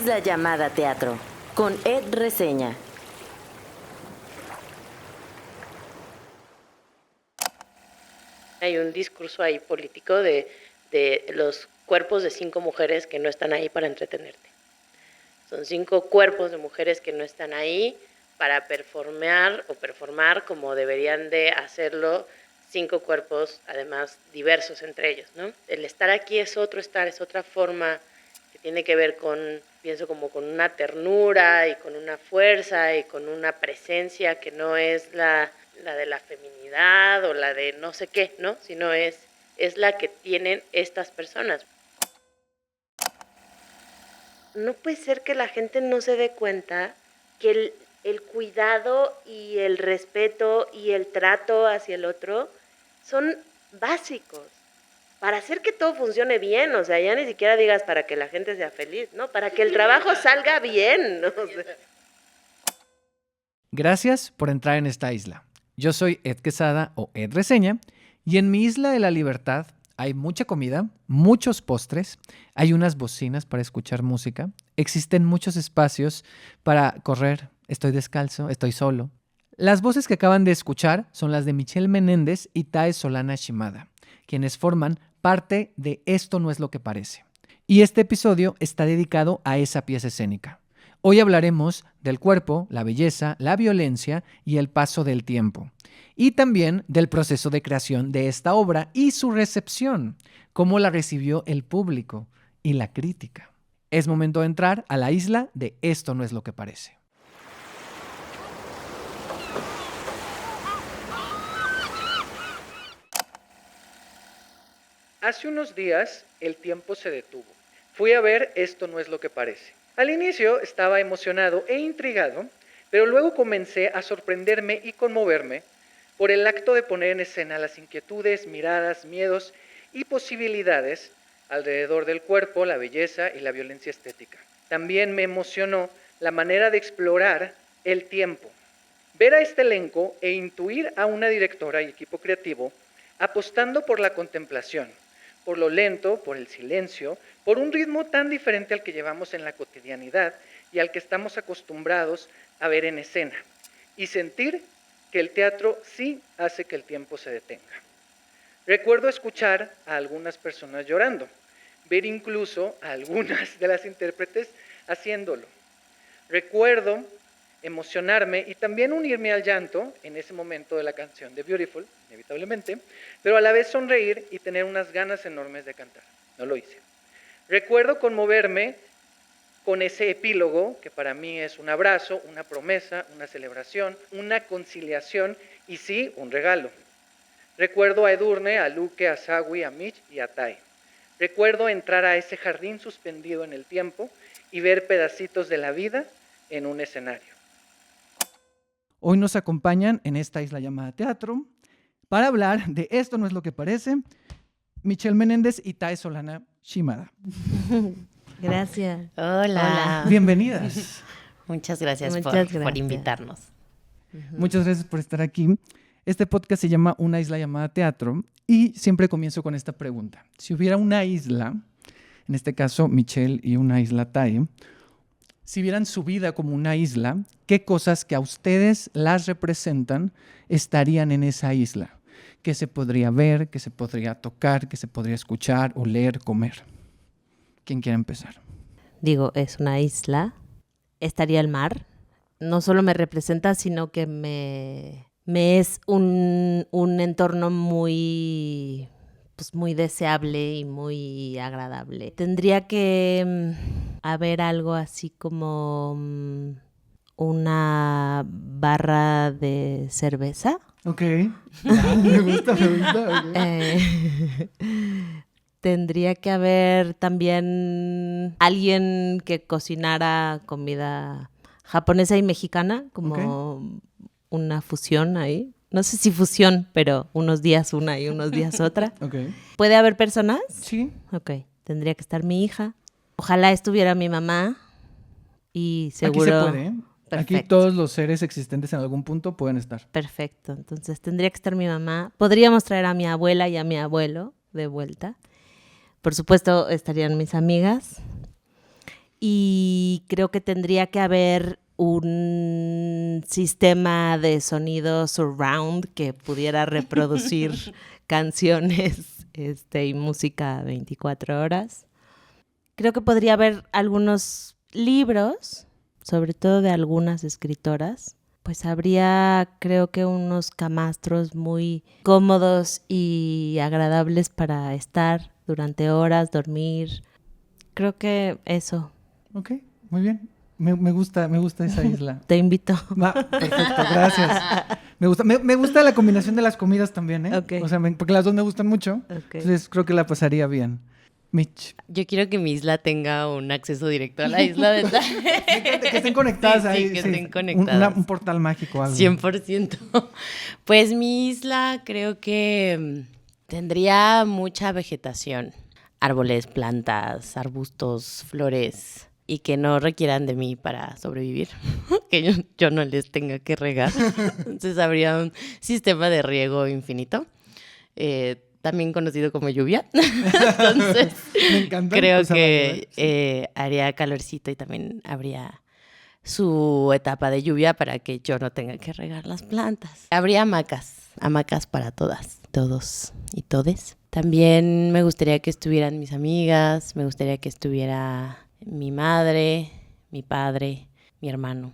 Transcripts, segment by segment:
isla llamada teatro, con Ed Reseña. Hay un discurso ahí político de los cuerpos de 5 mujeres que no están ahí para entretenerte. Son 5 cuerpos de mujeres que no están ahí para performar como deberían de hacerlo 5 cuerpos, además diversos entre ellos, ¿no? El estar aquí es otro estar, es otra forma que tiene que ver con, pienso como con una ternura y con una fuerza y con una presencia que no es la de la feminidad o la de no sé qué, ¿no? Sino es la que tienen estas personas. No puede ser que la gente no se dé cuenta que el cuidado y el respeto y el trato hacia el otro son básicos para hacer que todo funcione bien. O sea, ya ni siquiera digas para que la gente sea feliz, ¿no? Para que el trabajo salga bien, ¿no? O sea. Gracias por entrar en esta isla. Yo soy Ed Quesada o Ed Reseña y en mi isla de la libertad hay mucha comida, muchos postres, hay unas bocinas para escuchar música, existen muchos espacios para correr, estoy descalzo, estoy solo. Las voces que acaban de escuchar son las de Michelle Menéndez y Tae Solana Shimada, quienes forman parte de Esto no es lo que parece. Y este episodio está dedicado a esa pieza escénica. Hoy hablaremos del cuerpo, la belleza, la violencia y el paso del tiempo. Y también del proceso de creación de esta obra y su recepción, cómo la recibió el público y la crítica. Es momento de entrar a la isla de Esto no es lo que parece. Hace unos días el tiempo se detuvo. Fui a ver Esto no es lo que parece. Al inicio estaba emocionado e intrigado, pero luego comencé a sorprenderme y conmoverme por el acto de poner en escena las inquietudes, miradas, miedos y posibilidades alrededor del cuerpo, la belleza y la violencia estética. También me emocionó la manera de explorar el tiempo. Ver a este elenco e intuir a una directora y equipo creativo apostando por la contemplación, por lo lento, por el silencio, por un ritmo tan diferente al que llevamos en la cotidianidad y al que estamos acostumbrados a ver en escena, y sentir que el teatro sí hace que el tiempo se detenga. Recuerdo escuchar a algunas personas llorando, ver incluso a algunas de las intérpretes haciéndolo. Recuerdo emocionarme y también unirme al llanto en ese momento de la canción de Beautiful, inevitablemente, pero a la vez sonreír y tener unas ganas enormes de cantar. No lo hice. Recuerdo conmoverme con ese epílogo que para mí es un abrazo, una promesa, una celebración, una conciliación y sí, un regalo. Recuerdo a Edurne, a Luke, a Sawi, a Mitch y a Tai. Recuerdo entrar a ese jardín suspendido en el tiempo y ver pedacitos de la vida en un escenario. Hoy nos acompañan en esta isla llamada teatro para hablar de Esto no es lo que parece, Michelle Menéndez y Tae Solana Shimada. Gracias. Hola. Bienvenidas. Muchas gracias, Muchas por gracias. invitarnos. Muchas gracias por estar aquí. Este podcast se llama Una isla llamada teatro y siempre comienzo con esta pregunta. Si hubiera una isla, en este caso Michelle y una isla Tae, si vieran su vida como una isla, ¿qué cosas que a ustedes las representan estarían en esa isla? ¿Qué se podría ver, qué se podría tocar, qué se podría escuchar, oler, comer? ¿Quién quiere empezar? Digo, es una isla. Estaría el mar. No solo me representa, sino que me es un entorno muy, pues muy deseable y muy agradable. Tendría que haber algo así como una barra de cerveza. Ok. Me gusta. Okay. Tendría que haber también alguien que cocinara comida japonesa y mexicana, como una fusión ahí. No sé si fusión, pero unos días una y unos días otra. Okay. ¿Puede haber personas? Sí. Ok, tendría que estar mi hija. Ojalá estuviera mi mamá y seguro... Aquí se puede, ¿eh? Perfecto. Aquí todos los seres existentes en algún punto pueden estar. Perfecto, entonces tendría que estar mi mamá. Podríamos traer a mi abuela y a mi abuelo de vuelta. Por supuesto, estarían mis amigas. Y creo que tendría que haber un sistema de sonido surround que pudiera reproducir canciones y música 24 horas. Creo que podría haber algunos libros, sobre todo de algunas escritoras. Pues habría, creo que, unos camastros muy cómodos y agradables para estar durante horas, dormir. Creo que eso. Ok, muy bien. Me gusta esa isla. Te invito. Va, perfecto, gracias. Me gusta la combinación de las comidas también, ¿eh? Ok. O sea, porque las dos me gustan mucho. Ok. Entonces creo que la pasaría bien. Mitch. Yo quiero que mi isla tenga un acceso directo a la isla de Que estén conectadas Sí, ahí. que estén conectadas. Un portal mágico o algo. 100%. Pues mi isla creo que tendría mucha vegetación. Árboles, plantas, arbustos, flores. Y que no requieran de mí para sobrevivir. Que yo no les tenga que regar. Entonces habría un sistema de riego infinito. También conocido como lluvia. Entonces, Me encanta. creo Pues, que haría calorcito y también habría su etapa de lluvia para que yo no tenga que regar las plantas. Habría hamacas para todas, todos y todes. También me gustaría que estuvieran mis amigas, me gustaría que estuviera mi madre, mi padre, mi hermano.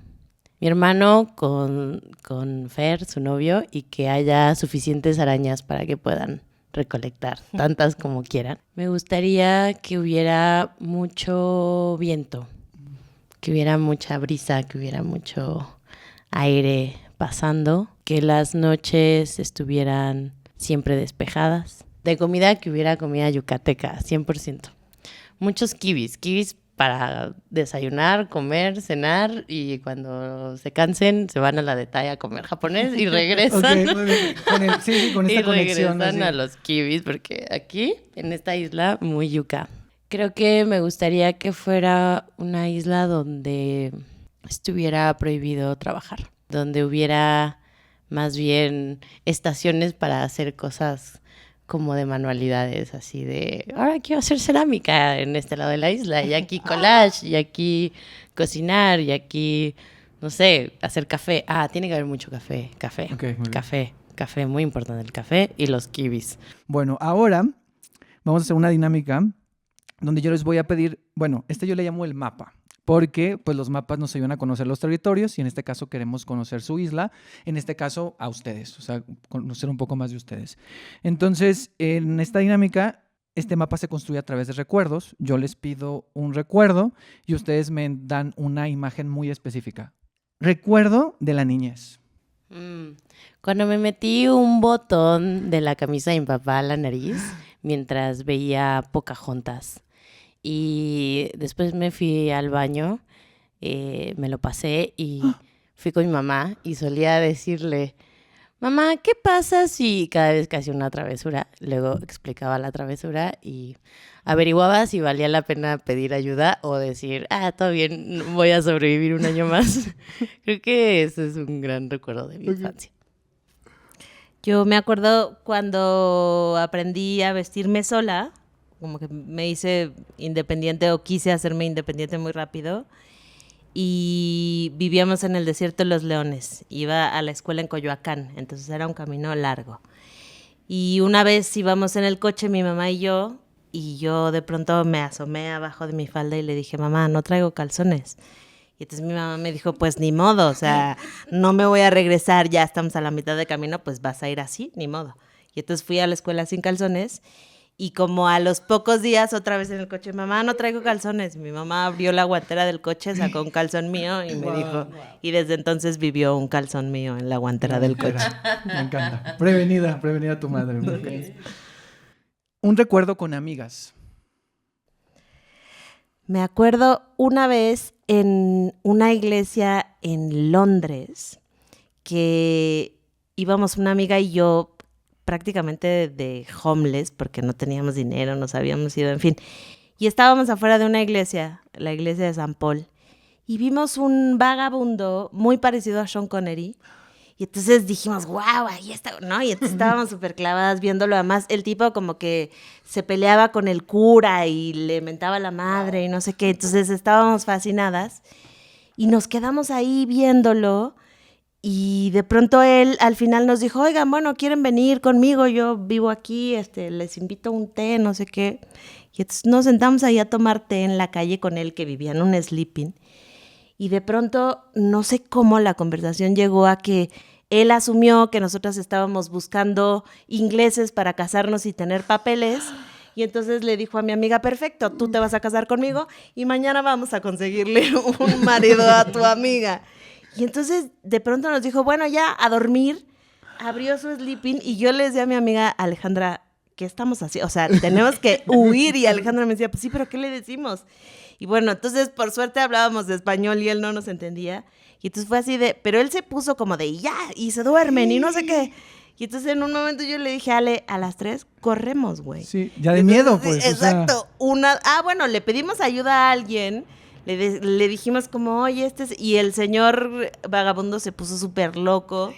Mi hermano con Fer, su novio, y que haya suficientes arañas para que puedan recolectar tantas como quieran. Me gustaría que hubiera mucho viento, que hubiera mucha brisa, que hubiera mucho aire pasando, que las noches estuvieran siempre despejadas. De comida, que hubiera comida yucateca, 100%. Muchos kibis para desayunar, comer, cenar, y cuando se cansen se van a la detalle a comer japonés y regresan. Ok, muy bien. Con esta Y conexión. regresan así. a los kibis, porque aquí, en esta isla, muy yuca. Creo que me gustaría que fuera una isla donde estuviera prohibido trabajar, donde hubiera más bien estaciones para hacer cosas como de manualidades, así de, ahora quiero hacer cerámica en este lado de la isla, y aquí collage, y aquí cocinar, y aquí, no sé, hacer café. Tiene que haber mucho café. Ok, muy bien. Café, muy importante el café y los kibis. Bueno, ahora vamos a hacer una dinámica donde yo les voy a pedir, bueno, yo le llamo el mapa, porque pues los mapas nos ayudan a conocer los territorios y en este caso queremos conocer su isla, en este caso a ustedes, o sea, conocer un poco más de ustedes. Entonces, en esta dinámica, este mapa se construye a través de recuerdos. Yo les pido un recuerdo y ustedes me dan una imagen muy específica. Recuerdo de la niñez. Cuando me metí un botón de la camisa de mi papá a la nariz mientras veía Pocahontas. Y después me fui al baño, me lo pasé y fui con mi mamá y solía decirle, mamá, ¿qué pasa si cada vez que hacía una travesura? Luego explicaba la travesura y averiguaba si valía la pena pedir ayuda o decir, todo bien, voy a sobrevivir un año más. Creo que ese es un gran recuerdo de mi infancia. Yo me acuerdo cuando aprendí a vestirme sola, como que me hice independiente o quise hacerme independiente muy rápido, y vivíamos en el desierto de los Leones. Iba a la escuela en Coyoacán, entonces era un camino largo. Y una vez íbamos en el coche, mi mamá y yo de pronto me asomé abajo de mi falda y le dije, mamá, no traigo calzones. Y entonces mi mamá me dijo, pues ni modo, o sea, no me voy a regresar, ya estamos a la mitad de camino, pues vas a ir así, ni modo. Y entonces fui a la escuela sin calzones y como a los pocos días otra vez en el coche, mamá, no traigo calzones. Mi mamá abrió la guantera del coche, sacó un calzón mío y me dijo, y desde entonces vivió un calzón mío en la guantera del coche. Me encanta. Prevenida tu madre. Muy bien. Un recuerdo con amigas. Me acuerdo una vez en una iglesia en Londres que íbamos una amiga y yo prácticamente de homeless porque no teníamos dinero, nos habíamos ido, en fin. Y estábamos afuera de una iglesia, la iglesia de San Paul, y vimos un vagabundo muy parecido a Sean Connery Y entonces dijimos, wow, ahí está, ¿no? Y entonces estábamos súper clavadas viéndolo. Además, el tipo como que se peleaba con el cura y le mentaba a la madre y no sé qué. Entonces estábamos fascinadas y nos quedamos ahí viéndolo. Y de pronto él al final nos dijo, oigan, bueno, ¿quieren venir conmigo? Yo vivo aquí, les invito a un té, no sé qué. Y entonces nos sentamos ahí a tomar té en la calle con él, que vivía en un sleeping. Y de pronto, no sé cómo la conversación llegó a que él asumió que nosotras estábamos buscando ingleses para casarnos y tener papeles. Y entonces le dijo a mi amiga, perfecto, tú te vas a casar conmigo y mañana vamos a conseguirle un marido a tu amiga. Y entonces de pronto nos dijo, bueno, ya a dormir. Abrió su sleeping y yo le decía a mi amiga Alejandra, ¿qué estamos haciendo? O sea, tenemos que huir. Y Alejandra me decía, pues sí, pero ¿qué le decimos? Y bueno, entonces por suerte hablábamos de español y él no nos entendía. Y entonces fue así de, pero él se puso como de ya, y se duermen y no sé qué. Y entonces en un momento yo le dije, Ale, a las 3 corremos, güey. Sí, ya de Entonces, miedo, pues. Exacto. Bueno, le pedimos ayuda a alguien. Le dijimos como, oye, y el señor vagabundo se puso súper loco.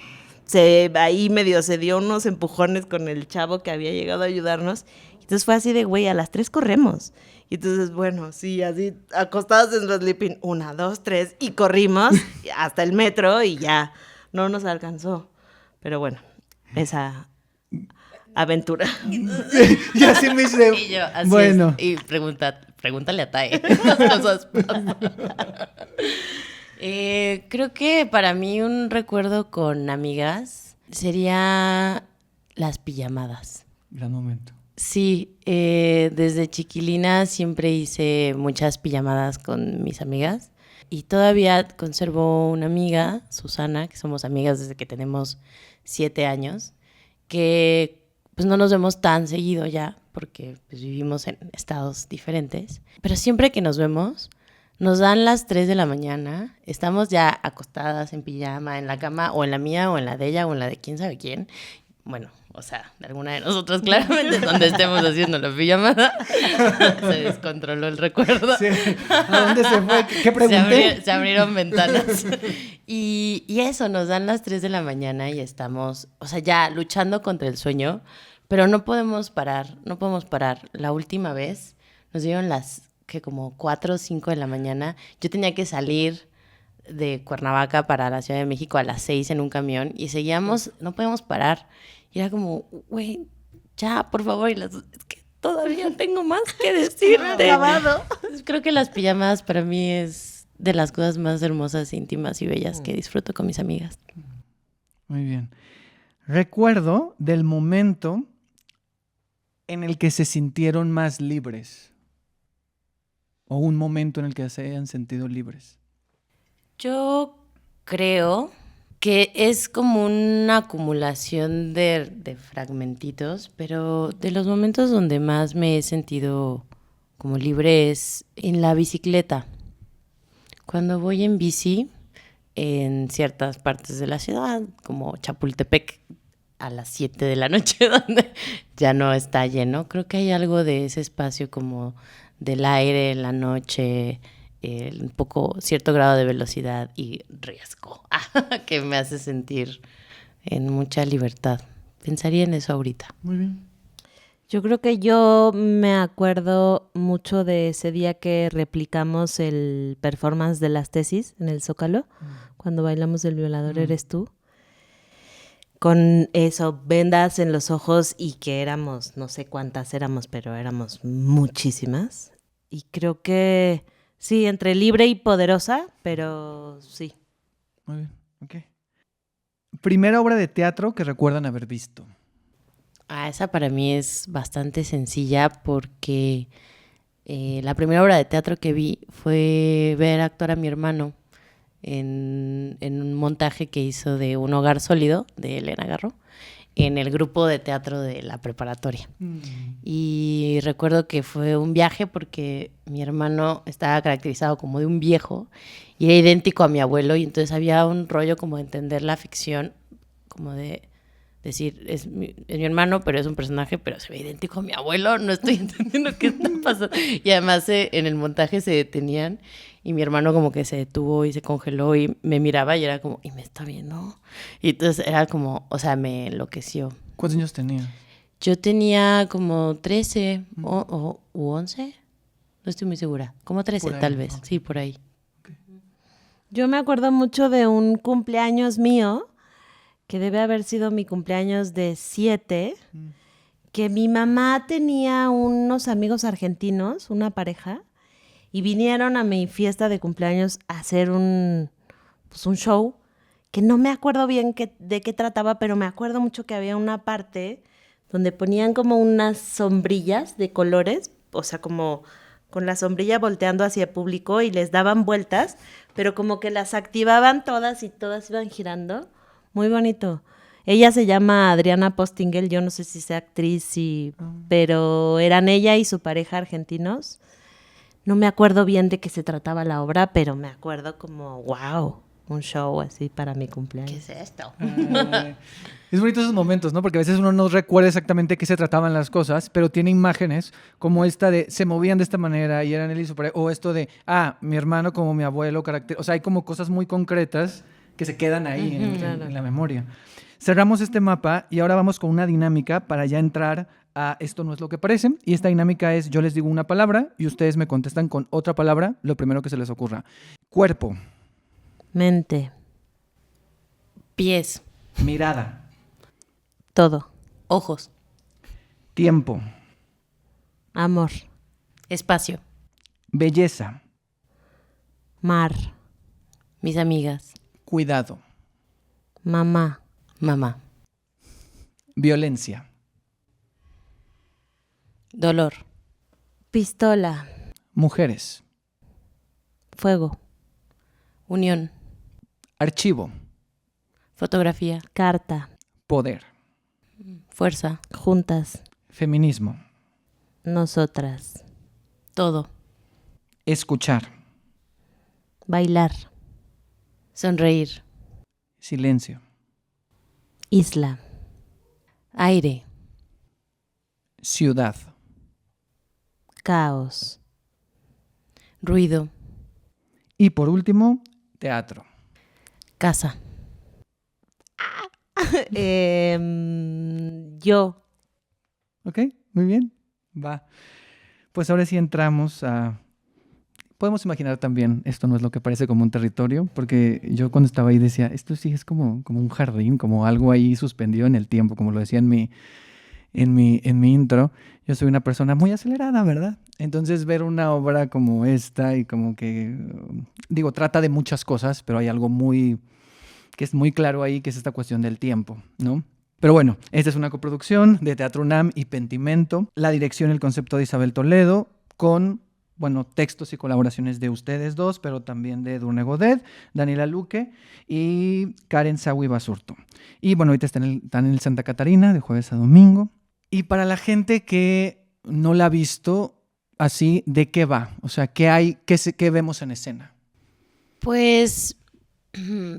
Ahí medio se dio unos empujones con el chavo que había llegado a ayudarnos. Entonces fue así de, güey, a las 3 corremos. Y entonces, bueno, sí, así acostados en los sleeping, 1, 2, 3, y corrimos hasta el metro y ya no nos alcanzó. Pero bueno, esa aventura. Y así me dice, Y yo, así bueno. es. Y pregúntale a Tae. Las cosas pasan. Creo que para mí un recuerdo con amigas sería las pijamadas. Gran momento. Sí, desde chiquilina siempre hice muchas pijamadas con mis amigas y todavía conservo una amiga, Susana, que somos amigas desde que tenemos 7 años, que pues no nos vemos tan seguido ya porque pues, vivimos en estados diferentes, pero siempre que nos vemos nos dan las 3 de la mañana, estamos ya acostadas en pijama en la cama o en la mía o en la de ella o en la de quién sabe quién. Bueno, o sea, de alguna de nosotras claramente, donde estemos haciendo la pijamada, se descontroló el recuerdo. Sí. ¿A dónde se fue? ¿Qué pregunté? Se abrieron ventanas. Y eso, nos dan las 3 de la mañana y estamos, o sea, ya luchando contra el sueño, pero no podemos parar. La última vez nos dieron que como 4 o 5 de la mañana. Yo tenía que salir de Cuernavaca para la Ciudad de México a las 6 en un camión y seguíamos, no podíamos parar. Y era como, güey, ya, por favor. Es que todavía tengo más que decirte. Creo que las pijamas para mí es de las cosas más hermosas, íntimas y bellas que disfruto con mis amigas. Muy bien. Recuerdo del momento en el que se sintieron más libres. O un momento en el que se hayan sentido libres. Yo creo que es como una acumulación de fragmentitos, pero de los momentos donde más me he sentido como libre es en la bicicleta. Cuando voy en bici en ciertas partes de la ciudad, como Chapultepec, a las 7 de la noche, donde ya no está lleno, creo que hay algo de ese espacio como del aire en la noche, un poco cierto grado de velocidad y riesgo que me hace sentir en mucha libertad. Pensaría en eso ahorita. Muy bien. Yo creo que yo me acuerdo mucho de ese día que replicamos el performance de las tesis en el Zócalo, cuando bailamos El violador eres tú, con eso, vendas en los ojos y que éramos, no sé cuántas éramos, pero éramos muchísimas. Y creo que sí, entre libre y poderosa, pero sí. Muy bien, ok. Primera obra de teatro que recuerdan haber visto. Esa para mí es bastante sencilla porque la primera obra de teatro que vi fue ver actuar a mi hermano en un montaje que hizo de Un hogar sólido, de Elena Garro, en el grupo de teatro de la preparatoria. Y recuerdo que fue un viaje porque mi hermano estaba caracterizado como de un viejo y era idéntico a mi abuelo, y entonces había un rollo como de entender la ficción, como de decir, es mi hermano, pero es un personaje, pero se ve idéntico a mi abuelo, no estoy entendiendo qué está pasando. Y además en el montaje se detenían y mi hermano como que se detuvo y se congeló y me miraba y era como, ¿y me está viendo? Y entonces era como, o sea, me enloqueció. ¿Cuántos años tenía? Yo tenía como 13 u 11, no estoy muy segura, como 13 Por ahí, tal vez, ok. sí, por ahí. Yo me acuerdo mucho de un cumpleaños mío, que debe haber sido mi cumpleaños de 7, que mi mamá tenía unos amigos argentinos, una pareja, y vinieron a mi fiesta de cumpleaños a hacer un show, que no me acuerdo bien de qué trataba, pero me acuerdo mucho que había una parte donde ponían como unas sombrillas de colores, o sea, como con la sombrilla volteando hacia el público y les daban vueltas, pero como que las activaban todas y todas iban girando. Muy bonito. Ella se llama Adriana Postingel, yo no sé si sea actriz, pero eran ella y su pareja argentinos. No me acuerdo bien de qué se trataba la obra, pero me acuerdo como, wow, un show así para mi cumpleaños. ¿Qué es esto? Es bonito esos momentos, ¿no? Porque a veces uno no recuerda exactamente qué se trataban las cosas, pero tiene imágenes como esta de se movían de esta manera y eran él y su pareja, o esto de, mi hermano como mi abuelo, o sea, hay como cosas muy concretas que se quedan ahí en la memoria. Cerramos este mapa y ahora vamos con una dinámica para ya entrar a esto no es lo que parece. Y esta dinámica es, yo les digo una palabra y ustedes me contestan con otra palabra, lo primero que se les ocurra. Cuerpo, Mente, Pies, mirada, todo, ojos, tiempo, amor, espacio, belleza, mar, mis amigas, cuidado, mamá, mamá, violencia, dolor, pistola, mujeres, fuego, unión, archivo, fotografía, carta, poder, fuerza, juntas, feminismo, nosotras, todo, escuchar, bailar, sonreír, silencio, isla, aire, ciudad, caos, ruido, y por último, teatro. casa. Yo, ¿Ok? Muy bien. Va. Pues ahora sí entramos a... Podemos imaginar también, esto no es lo que parece como un territorio, porque yo cuando estaba ahí decía, esto sí es como un jardín, como algo ahí suspendido en el tiempo, como lo decía en mi intro. Yo soy una persona muy acelerada, ¿verdad? Entonces ver una obra como esta y como que, digo, trata de muchas cosas, pero hay algo que es muy claro ahí, que es esta cuestión del tiempo, ¿no? Pero bueno, esta es una coproducción de Teatro UNAM y Pentimento. La dirección y el concepto de Isabel Toledo, con, bueno, textos y colaboraciones de ustedes dos, pero también de Edurne Godet, Daniela Luque y Karen Sawi Basurto. Y bueno, ahorita están en el Santa Catarina, de jueves a domingo. Y para la gente que no la ha visto, así, ¿de qué va? O sea, ¿qué hay, qué vemos en escena? Pues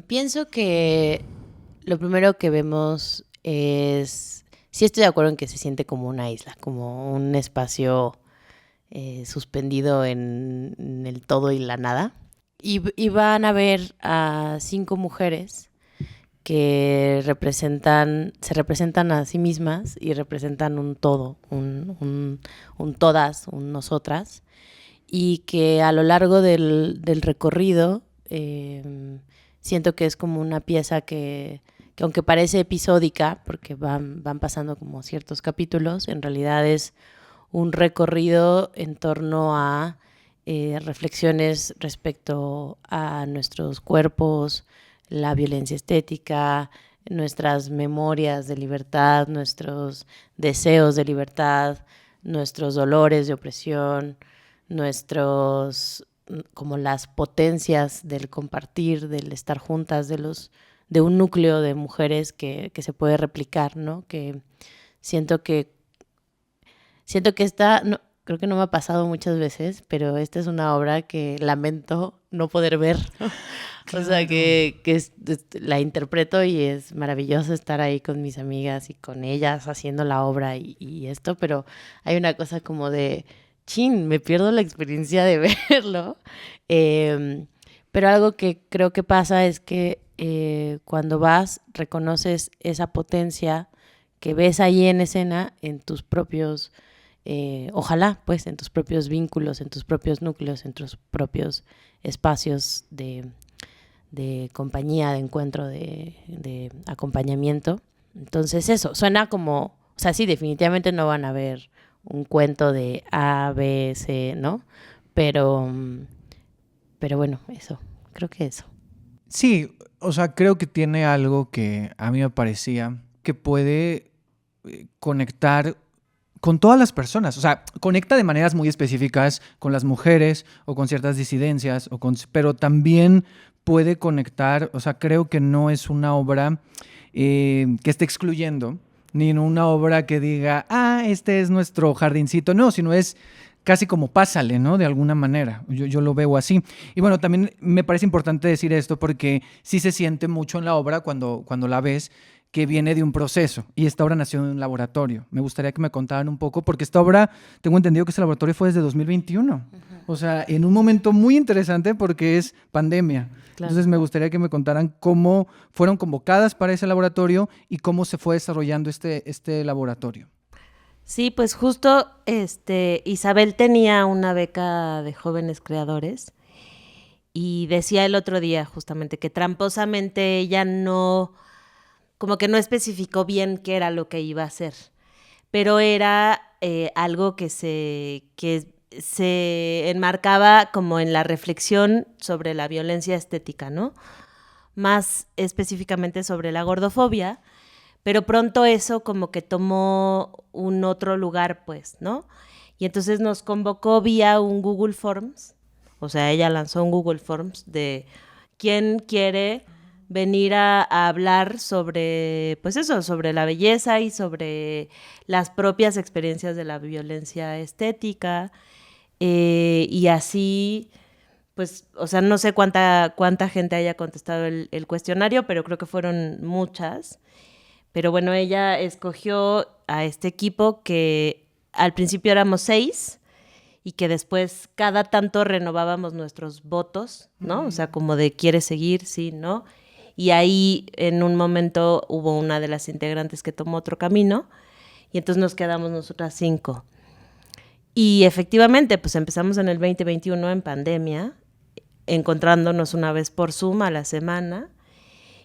pienso que lo primero que vemos es, sí estoy de acuerdo en que se siente como una isla, como un espacio suspendido en el todo y la nada. Y van a ver a 5 mujeres que se representan a sí mismas y representan un todo, un todas, un nosotras, y que a lo largo del recorrido siento que es como una pieza que aunque parece episódica, porque van pasando como ciertos capítulos, en realidad es un recorrido en torno a reflexiones respecto a nuestros cuerpos, la violencia estética, nuestras memorias de libertad, nuestros deseos de libertad, nuestros dolores de opresión, como las potencias del compartir, del estar juntas, de un núcleo de mujeres que se puede replicar, ¿no? Que siento que creo que no me ha pasado muchas veces, pero esta es una obra que lamento no poder ver. O sea, la interpreto y es maravilloso estar ahí con mis amigas y con ellas haciendo la obra y esto, pero hay una cosa como de, chin, me pierdo la experiencia de verlo. Pero algo que creo que pasa es que cuando vas, reconoces esa potencia que ves ahí en escena en tus propios, ojalá, pues, en tus propios vínculos, en tus propios núcleos, en tus propios espacios de compañía, de encuentro, de acompañamiento. Entonces eso, suena como, o sea, sí, definitivamente no van a ver un cuento de A, B, C, ¿no? Pero bueno, eso, creo que eso. Sí, o sea, creo que tiene algo que a mí me parecía que puede conectar con todas las personas. O sea, conecta de maneras muy específicas con las mujeres o con ciertas disidencias, pero también puede conectar, o sea, creo que no es una obra que esté excluyendo, ni una obra que diga, este es nuestro jardincito, no, sino es casi como pásale, ¿no? De alguna manera, yo lo veo así. Y bueno, también me parece importante decir esto porque sí se siente mucho en la obra cuando la ves, que viene de un proceso, y esta obra nació en un laboratorio. Me gustaría que me contaran un poco, porque esta obra, tengo entendido que ese laboratorio fue desde 2021. O sea, en un momento muy interesante porque es pandemia. Claro. Entonces me gustaría que me contaran cómo fueron convocadas para ese laboratorio y cómo se fue desarrollando este laboratorio. Sí, pues justo Isabel tenía una beca de jóvenes creadores y decía el otro día justamente que tramposamente ella no, como que no especificó bien qué era lo que iba a hacer, pero era algo que se enmarcaba como en la reflexión sobre la violencia estética, ¿no? Más específicamente sobre la gordofobia, pero pronto eso como que tomó un otro lugar, pues, ¿no? Y entonces nos convocó vía un Google Forms, o sea, ella lanzó un Google Forms de quién quiere venir a hablar sobre, pues eso, sobre la belleza y sobre las propias experiencias de la violencia estética, y así, pues, o sea, no sé cuánta gente haya contestado el cuestionario, pero creo que fueron muchas. Pero bueno, ella escogió a este equipo que al principio éramos 6 y que después cada tanto renovábamos nuestros votos, ¿no? O sea, como de ¿quieres seguir? Sí, ¿no? Y ahí en un momento hubo una de las integrantes que tomó otro camino y entonces nos quedamos nosotras 5. Y efectivamente, pues empezamos en el 2021 en pandemia, encontrándonos una vez por Zoom a la semana.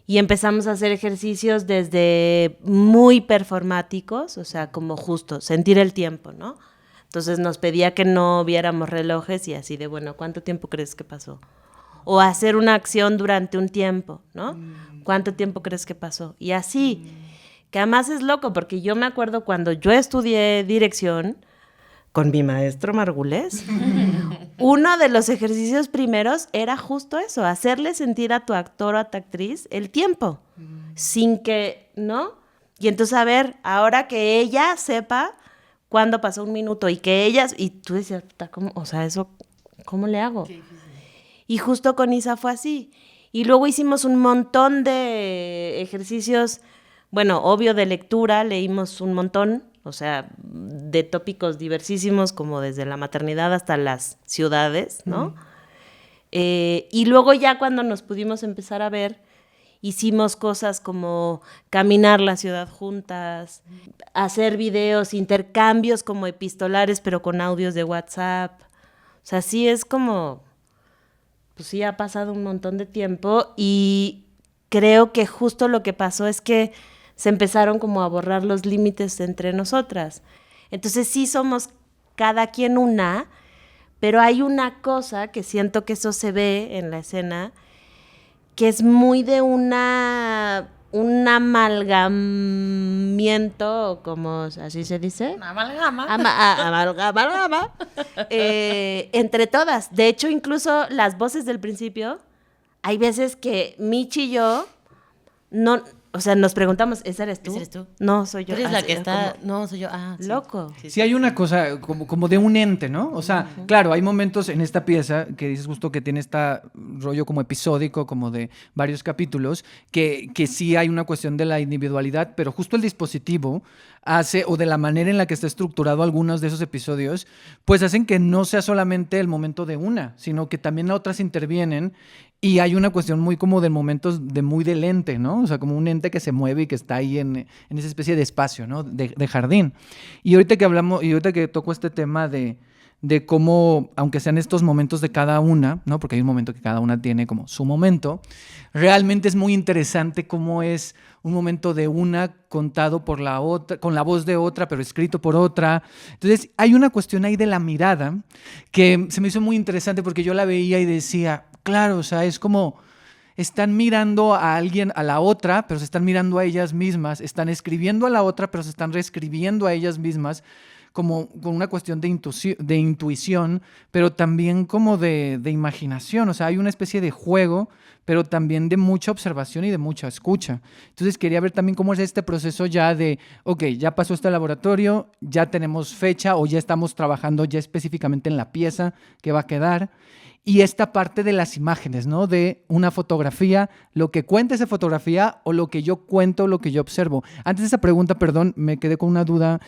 Y empezamos a hacer ejercicios desde muy performáticos, o sea, como justo sentir el tiempo, ¿no? Entonces nos pedía que no viéramos relojes y así de, bueno, ¿cuánto tiempo crees que pasó? O hacer una acción durante un tiempo, ¿no? ¿Cuánto tiempo crees que pasó? Y así, que además es loco, porque yo me acuerdo cuando yo estudié dirección con mi maestro Margules, uno de los ejercicios primeros era justo eso, hacerle sentir a tu actor o a tu actriz el tiempo, sin que, ¿no? Y entonces, a ver, ahora que ella sepa cuándo pasó un minuto y que ellas, y tú decías, ¿cómo? O sea, eso, ¿cómo le hago? Sí. Y justo con Isa fue así. Y luego hicimos un montón de ejercicios, bueno, obvio de lectura, leímos un montón, o sea, de tópicos diversísimos, como desde la maternidad hasta las ciudades, ¿no? Y luego ya cuando nos pudimos empezar a ver, hicimos cosas como caminar la ciudad juntas, hacer videos, intercambios como epistolares, pero con audios de WhatsApp. O sea, sí es como, pues sí ha pasado un montón de tiempo y creo que justo lo que pasó es que se empezaron como a borrar los límites entre nosotras. Entonces sí somos cada quien una, pero hay una cosa que siento que eso se ve en la escena, que es muy de un amalgamiento, como así se dice. Una amalgama. Amalgama. Entre todas. De hecho, incluso las voces del principio, hay veces que Michi y yo no O sea, nos preguntamos, ¿esa eres tú? ¿Esa eres tú? No, soy yo. Tú eres Ah, la sí, que es está... como No, soy yo. Ah, sí. loco. Sí hay una cosa como de un ente, ¿no? O sea, claro, hay momentos en esta pieza que dices justo que tiene este rollo como episódico, como de varios capítulos, que sí hay una cuestión de la individualidad, pero justo el dispositivo hace, o de la manera en la que está estructurado algunos de esos episodios, pues hacen que no sea solamente el momento de una, sino que también otras intervienen. Y hay una cuestión muy como de momentos de muy del ente, ¿no? O sea, como un ente que se mueve y que está ahí en esa especie de espacio, ¿no? De jardín. Y ahorita que hablamos, y ahorita que toco este tema de cómo, aunque sean estos momentos de cada una, ¿no? Porque hay un momento que cada una tiene como su momento, realmente es muy interesante cómo es un momento de una contado por la otra, con la voz de otra, pero escrito por otra. Entonces, hay una cuestión ahí de la mirada que se me hizo muy interesante porque yo la veía y decía, claro, o sea, es como están mirando a alguien, a la otra, pero se están mirando a ellas mismas, están escribiendo a la otra, pero se están reescribiendo a ellas mismas, como con una cuestión de intuición, pero también como de imaginación. O sea, hay una especie de juego, pero también de mucha observación y de mucha escucha. Entonces quería ver también cómo es este proceso ya de, ok, ya pasó este laboratorio, ya tenemos fecha o ya estamos trabajando ya específicamente en la pieza que va a quedar. Y esta parte de las imágenes, ¿no? De una fotografía, lo que cuenta esa fotografía o lo que yo cuento, lo que yo observo. Antes de esa pregunta, perdón, me quedé con una duda.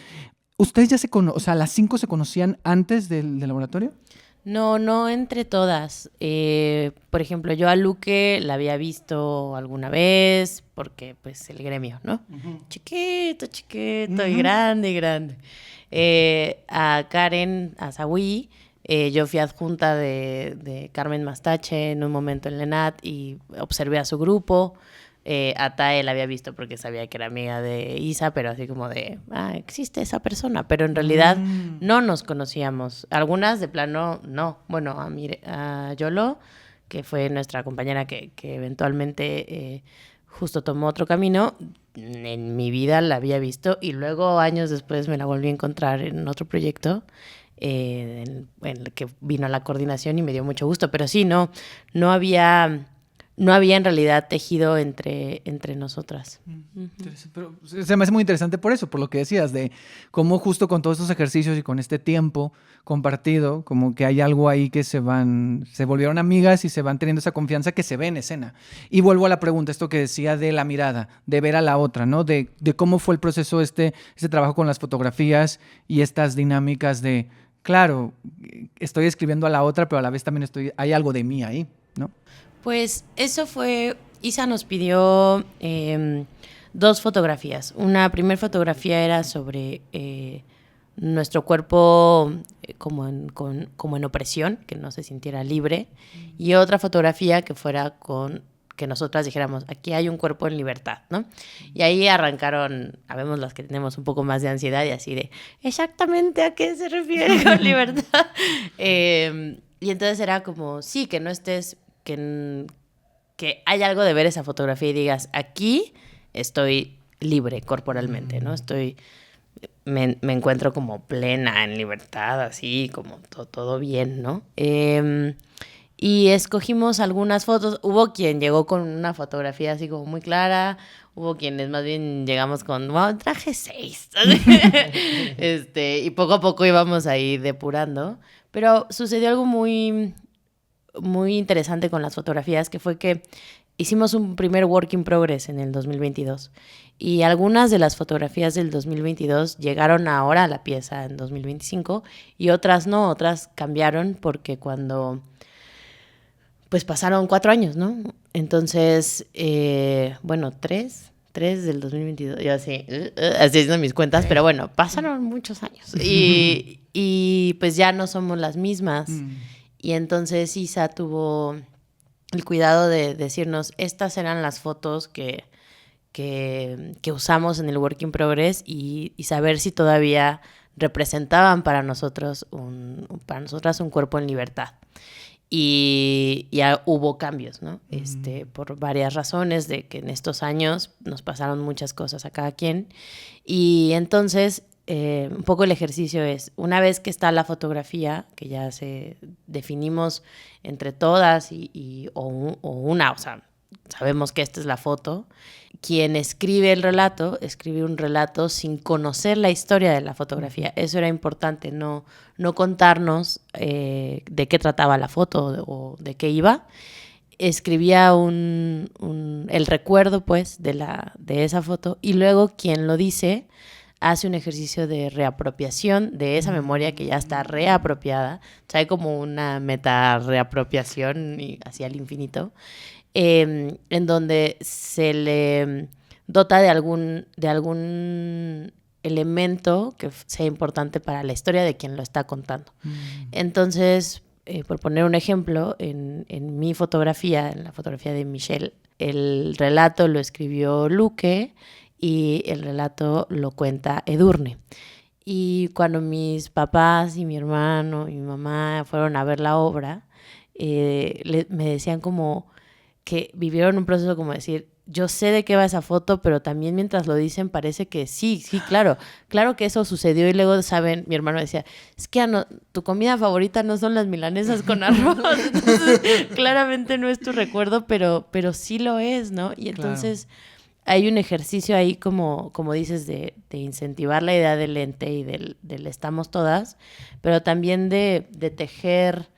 ¿Ustedes ya o sea, las 5 se conocían antes del laboratorio? No entre todas. Por ejemplo, yo a Luque la había visto alguna vez, porque pues el gremio, ¿no? Chiquito y grande. A Karen, a Zawi, yo fui adjunta de Carmen Mastache en un momento en Lenat y observé a su grupo. A Tae la había visto porque sabía que era amiga de Isa, pero así como de, existe esa persona, pero en realidad no nos conocíamos. Algunas de plano no. Bueno, a Yolo, que fue nuestra compañera que eventualmente justo tomó otro camino, en mi vida la había visto y luego años después me la volví a encontrar en otro proyecto en el que vino a la coordinación y me dio mucho gusto, pero sí, no había en realidad tejido entre nosotras. Pero se me hace muy interesante por eso, por lo que decías, de cómo justo con todos estos ejercicios y con este tiempo compartido, como que hay algo ahí que se volvieron amigas y se van teniendo esa confianza que se ve en escena. Y vuelvo a la pregunta, esto que decía de la mirada, de ver a la otra, ¿no? De cómo fue el proceso este trabajo con las fotografías y estas dinámicas de, claro, estoy escribiendo a la otra, pero a la vez también hay algo de mí ahí, ¿no? Pues eso fue, Isa nos pidió 2 fotografías. Una primera fotografía era sobre nuestro cuerpo como en opresión, que no se sintiera libre, y otra fotografía que fuera que nosotras dijéramos, aquí hay un cuerpo en libertad, ¿no? Y ahí arrancaron, habemos las que tenemos un poco más de ansiedad y así de, exactamente a qué se refiere con libertad. Y entonces era como, sí, que no estés... Que hay algo de ver esa fotografía y digas, aquí estoy libre corporalmente, ¿no? Me encuentro como plena, en libertad, así, como todo bien, ¿no? Y escogimos algunas fotos. Hubo quien llegó con una fotografía así como muy clara, hubo quienes más bien llegamos con, traje 6. Y poco a poco íbamos ahí depurando. Pero sucedió algo muy interesante con las fotografías, que fue que hicimos un primer work in progress en el 2022 y algunas de las fotografías del 2022 llegaron ahora a la pieza en 2025 y otras no, otras cambiaron porque cuando pues pasaron 4 años, ¿no? Entonces, 3 del 2022, yo así haciendo mis cuentas, pero bueno, pasaron muchos años y pues ya no somos las mismas. Y entonces Isa tuvo el cuidado de decirnos, estas eran las fotos que usamos en el Work in Progress y saber si todavía representaban para nosotras un cuerpo en libertad. Y ya hubo cambios, ¿no? Por varias razones, de que en estos años nos pasaron muchas cosas a cada quien. Y entonces... un poco el ejercicio es, una vez que está la fotografía, que ya definimos entre todas o sea, sabemos que esta es la foto. Quien escribe el relato, escribe un relato sin conocer la historia de la fotografía. Eso era importante, no contarnos de qué trataba la foto o de qué iba. Escribía el recuerdo, pues, de esa foto, y luego quien lo dice hace un ejercicio de reapropiación de esa memoria que ya está reapropiada. O sea, hay como una meta reapropiación y hacia el infinito, en donde se le dota de algún elemento que sea importante para la historia de quien lo está contando. Entonces, por poner un ejemplo, en mi fotografía, en la fotografía de Michelle, el relato lo escribió Luque y el relato lo cuenta Edurne. Y cuando mis papás y mi hermano y mi mamá fueron a ver la obra, me decían como que vivieron un proceso como decir, yo sé de qué va esa foto, pero también mientras lo dicen parece que sí, claro que eso sucedió. Y luego, ¿saben? Mi hermano decía, es que tu comida favorita no son las milanesas con arroz. Entonces, claramente no es tu recuerdo, pero sí lo es, ¿no? Y entonces hay un ejercicio ahí, como dices, de incentivar la idea del ente y del estamos todas, pero también de tejer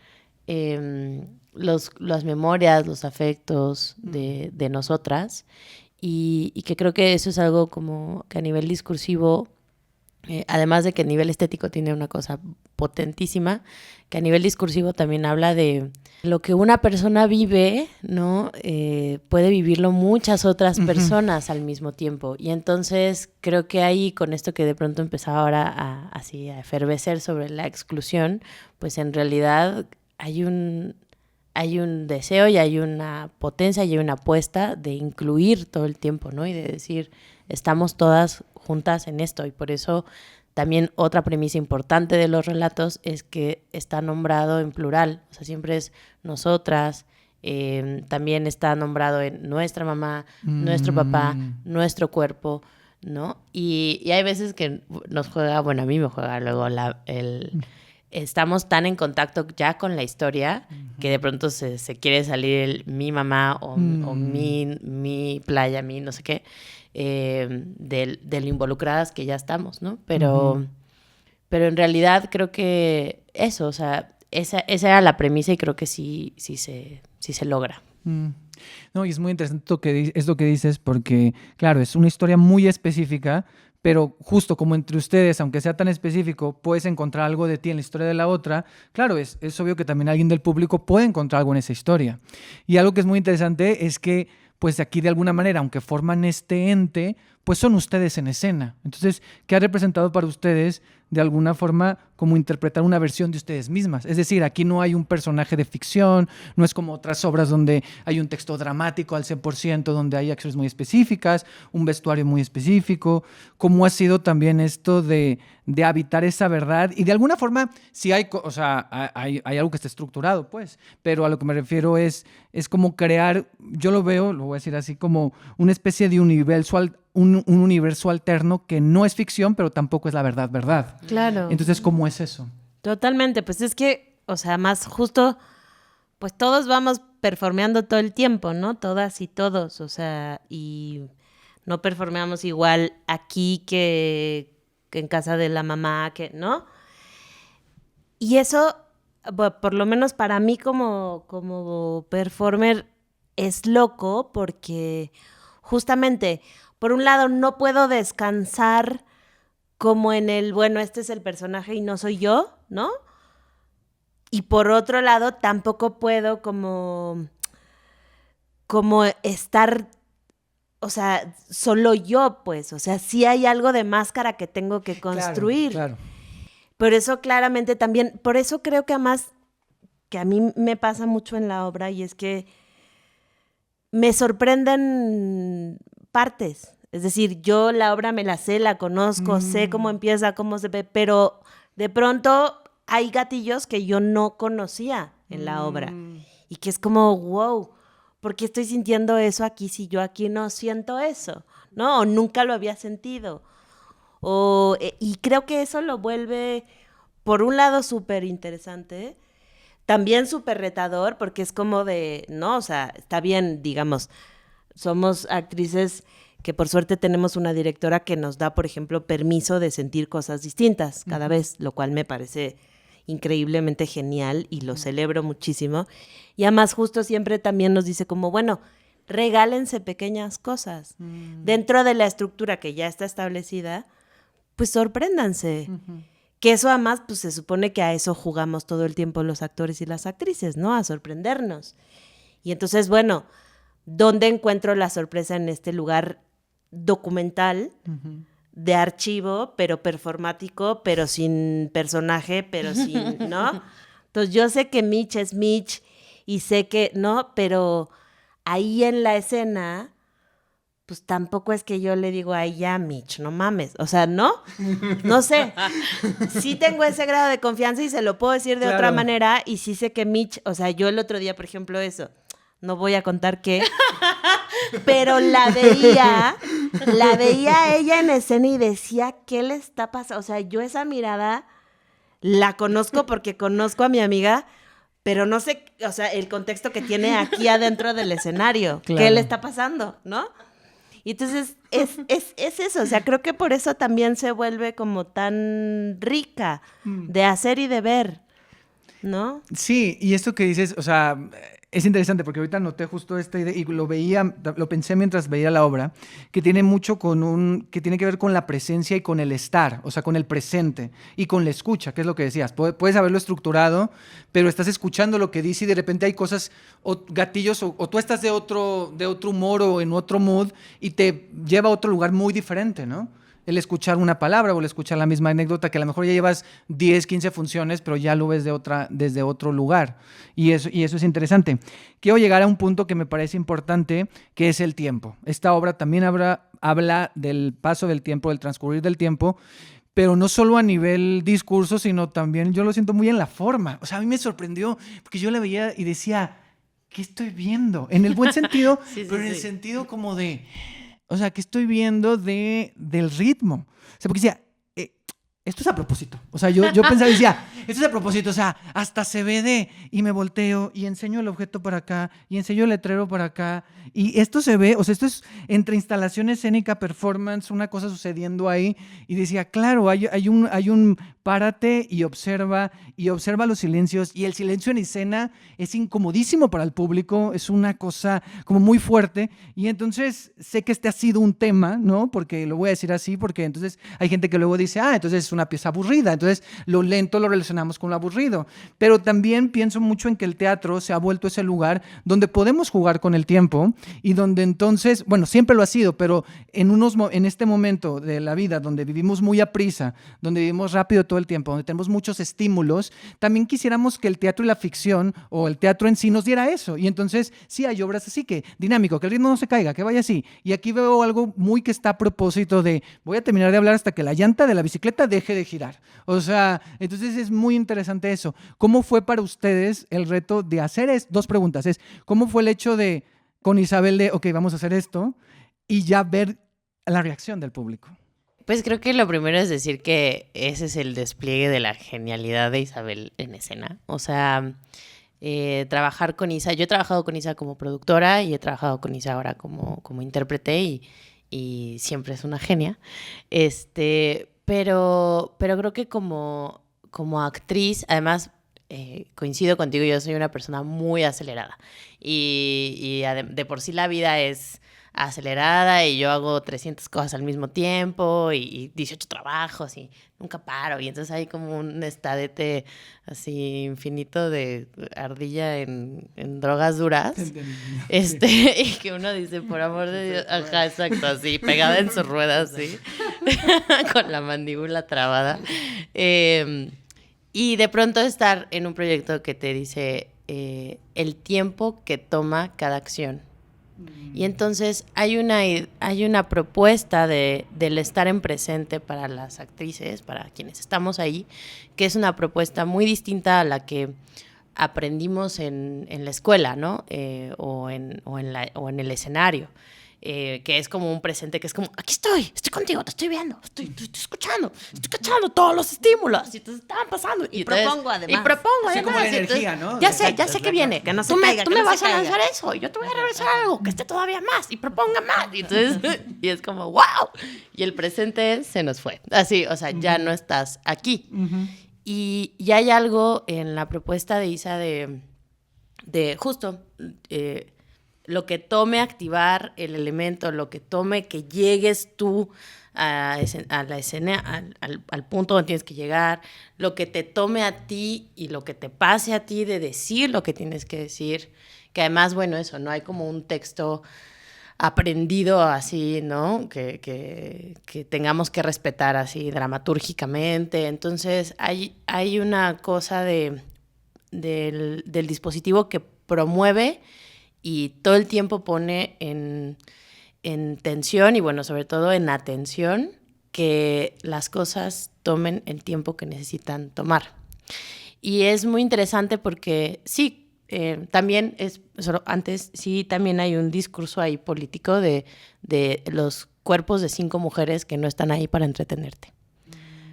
las memorias, los afectos de nosotras, y que creo que eso es algo como que a nivel discursivo, además de que a nivel estético tiene una cosa potentísima, que a nivel discursivo también habla de lo que una persona vive, ¿no? Puede vivirlo muchas otras personas al mismo tiempo. Y entonces creo que ahí, con esto que de pronto empezaba ahora a efervecer sobre la exclusión, pues en realidad hay un deseo y hay una potencia y hay una apuesta de incluir todo el tiempo, ¿no? Y de decir, estamos todas juntas en esto. Y por eso también otra premisa importante de los relatos es que está nombrado en plural. O sea, siempre es nosotras. También está nombrado en nuestra mamá, nuestro papá, nuestro cuerpo, ¿no? Y hay veces que nos juega, bueno, a mí me juega luego estamos tan en contacto ya con la historia que de pronto se quiere salir mi mamá o mi playa, mi no sé qué, de lo involucradas que ya estamos, ¿no? Pero en realidad creo que eso, o sea, esa era la premisa y creo que sí se logra. No, y es muy interesante esto que dices porque, claro, es una historia muy específica, pero justo como entre ustedes, aunque sea tan específico, puedes encontrar algo de ti en la historia de la otra. Claro, es obvio que también alguien del público puede encontrar algo en esa historia. Y algo que es muy interesante es que, pues aquí de alguna manera, aunque forman este ente, pues son ustedes en escena. Entonces, ¿qué ha representado para ustedes de alguna forma como interpretar una versión de ustedes mismas? Es decir, aquí no hay un personaje de ficción, no es como otras obras donde hay un texto dramático al 100%, donde hay acciones muy específicas, un vestuario muy específico. ¿Cómo ha sido también esto de habitar esa verdad? Y de alguna forma, sí hay algo que está estructurado, pues, pero a lo que me refiero es como crear, yo lo veo, lo voy a decir así, como una especie de un universo alterno que no es ficción, pero tampoco es la verdad. Claro. Entonces, ¿cómo es eso? Totalmente, pues es que, o sea, más justo, pues todos vamos performeando todo el tiempo, ¿no? Todas y todos, o sea, y no performeamos igual aquí que en casa de la mamá, ¿no? Y eso, por lo menos para mí como performer, es loco porque justamente, por un lado, no puedo descansar como en este es el personaje y no soy yo, ¿no? Y por otro lado, tampoco puedo como estar, o sea, solo yo, pues. O sea, sí hay algo de máscara que tengo que construir. Claro. Por eso claramente también, por eso creo que además, que a mí me pasa mucho en la obra, y es que me sorprenden partes. Es decir, yo la obra me la sé, la conozco, sé cómo empieza, cómo se ve, pero de pronto hay gatillos que yo no conocía en la obra. Y que es como, wow, ¿por qué estoy sintiendo eso aquí si yo aquí no siento eso? ¿No? O nunca lo había sentido. Y creo que eso lo vuelve, por un lado, súper interesante, también súper retador porque es como de, no, o sea, está bien, digamos, somos actrices que por suerte tenemos una directora que nos da, por ejemplo, permiso de sentir cosas distintas cada vez, lo cual me parece increíblemente genial y lo celebro muchísimo. Y además justo siempre también nos dice como, bueno, regálense pequeñas cosas. Dentro de la estructura que ya está establecida, pues sorpréndanse. Que eso además, pues se supone que a eso jugamos todo el tiempo los actores y las actrices, ¿no? A sorprendernos. Y entonces, bueno, ¿dónde encuentro la sorpresa en este lugar documental, de archivo, pero performático, pero sin personaje, pero sin, ¿no? Entonces yo sé que Mitch es Mitch y sé que, ¿no? Pero ahí en la escena, pues tampoco es que yo le digo, ay, ya, Mitch, no mames. O sea, ¿no? No sé. Sí tengo ese grado de confianza y se lo puedo decir de otra manera y sí sé que Mitch, o sea, yo el otro día, por ejemplo, eso, no voy a contar qué, pero la veía ella en escena y decía, ¿qué le está pasando? O sea, yo esa mirada la conozco porque conozco a mi amiga, pero no sé, o sea, el contexto que tiene aquí adentro del escenario. Claro. ¿Qué le está pasando? ¿No? Y entonces es eso, o sea, creo que por eso también se vuelve como tan rica de hacer y de ver, ¿no? Sí, y esto que dices, o sea, es interesante porque ahorita noté justo esta idea y lo pensé mientras veía la obra, que tiene mucho que tiene que ver con la presencia y con el estar, o sea, con el presente y con la escucha, que es lo que decías. Puedes haberlo estructurado, pero estás escuchando lo que dice y de repente hay cosas, o gatillos, o tú estás de otro humor o en otro mood y te lleva a otro lugar muy diferente, ¿no? El escuchar una palabra o el escuchar la misma anécdota que a lo mejor ya llevas 10, 15 funciones, pero ya lo ves desde otro lugar. Y eso es interesante. Quiero llegar a un punto que me parece importante, que es el tiempo. Esta obra también habla del paso del tiempo, del transcurrir del tiempo, pero no solo a nivel discurso, sino también yo lo siento muy en la forma. O sea, a mí me sorprendió porque yo la veía y decía, ¿qué estoy viendo? En el buen sentido, pero en el sentido como de... O sea, que estoy viendo del ritmo. O sea, porque decía, esto es a propósito. O sea, yo pensaba y decía, esto es a propósito. O sea, hasta se ve y me volteo y enseño el objeto para acá y enseño el letrero para acá. Y esto se ve, o sea, esto es entre instalación escénica, performance, una cosa sucediendo ahí. Y decía, claro, hay un párate y observa los silencios. Y el silencio en escena es incomodísimo para el público, es una cosa como muy fuerte. Y entonces sé que este ha sido un tema, ¿no? Porque lo voy a decir así, porque entonces hay gente que luego dice, entonces es una pieza aburrida. Entonces lo lento lo relacionamos con lo aburrido. Pero también pienso mucho en que el teatro se ha vuelto ese lugar donde podemos jugar con el tiempo y donde entonces, bueno, siempre lo ha sido, pero en este momento de la vida donde vivimos muy aprisa, donde vivimos rápido todo el tiempo, donde tenemos muchos estímulos, también quisiéramos que el teatro y la ficción o el teatro en sí nos diera eso. Y entonces sí hay obras así que dinámico, que el ritmo no se caiga, que vaya así. Y aquí veo algo muy que está a propósito de voy a terminar de hablar hasta que la llanta de la bicicleta deje de girar. O sea, entonces es muy interesante eso. ¿Cómo fue para ustedes el reto de hacer esto? Dos preguntas. ¿Cómo fue el hecho de, con Isabel, de, ok, vamos a hacer esto, y ya ver la reacción del público? Pues creo que lo primero es decir que ese es el despliegue de la genialidad de Isabel en escena. O sea, trabajar con Isa, yo he trabajado con Isa como productora y he trabajado con Isa ahora como intérprete y siempre es una genia. Pero creo que como actriz, además coincido contigo, yo soy una persona muy acelerada y de por sí la vida es acelerada y yo hago 300 cosas al mismo tiempo y 18 trabajos y nunca paro y entonces hay como un estadete así infinito de ardilla en drogas duras y que uno dice, por amor de Dios, ajá, exacto, así, pegada en su rueda así con la mandíbula trabada y de pronto estar en un proyecto que te dice el tiempo que toma cada acción. Y entonces hay una propuesta del estar en presente para las actrices, para quienes estamos ahí, que es una propuesta muy distinta a la que aprendimos en la escuela, ¿no? O en el escenario. que es como un presente, que es como, aquí estoy contigo, te estoy viendo, estoy escuchando, estoy cachando todos los estímulos, y te están pasando. Y propongo además. Y propongo Sí, además. como la y entonces, energía, ¿no? Ya sé Exacto, que viene. que no se tú me, caiga, tú que me no vas se a caiga. lanzar eso, y yo te voy a regresar algo que esté todavía más, y proponga más. Y entonces, y es como, wow. Y el presente se nos fue. Así, o sea, ya no estás aquí. Y hay algo en la propuesta de Isa de justo lo que tome activar el elemento, lo que tome que llegues tú a la escena, al punto donde tienes que llegar, lo que te tome a ti y lo que te pase a ti de decir lo que tienes que decir, que además, bueno, eso, no hay como un texto aprendido así, ¿no? Que tengamos que respetar así dramatúrgicamente. Entonces, hay una cosa del dispositivo que promueve y todo el tiempo pone en tensión y, bueno, sobre todo en atención, que las cosas tomen el tiempo que necesitan tomar. Y es muy interesante porque sí, también antes sí también hay un discurso ahí político de los cuerpos de 5 mujeres que no están ahí para entretenerte.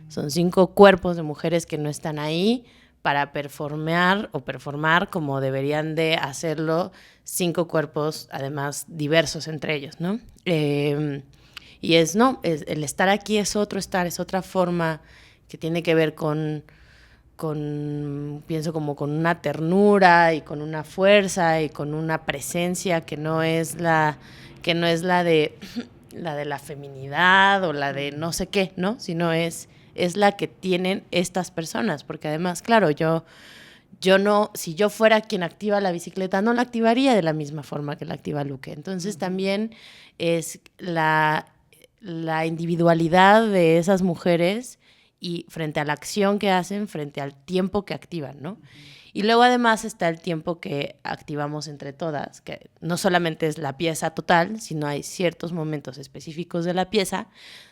Son 5 cuerpos de mujeres que no están ahí para performar como deberían de hacerlo 5 cuerpos, además diversos entre ellos, ¿no? Y el estar aquí es otro estar, es otra forma que tiene que ver pienso como con una ternura y con una fuerza y con una presencia que no es la de la feminidad o la de no sé qué, ¿no? Sino es la que tienen estas personas, porque además, claro, yo no, si yo fuera quien activa la bicicleta, no la activaría de la misma forma que la activa Luque. Entonces también es la individualidad de esas mujeres y frente a la acción que hacen, frente al tiempo que activan, ¿no? Y luego además está el tiempo que activamos entre todas, que no solamente es la pieza total, sino hay ciertos momentos específicos de la pieza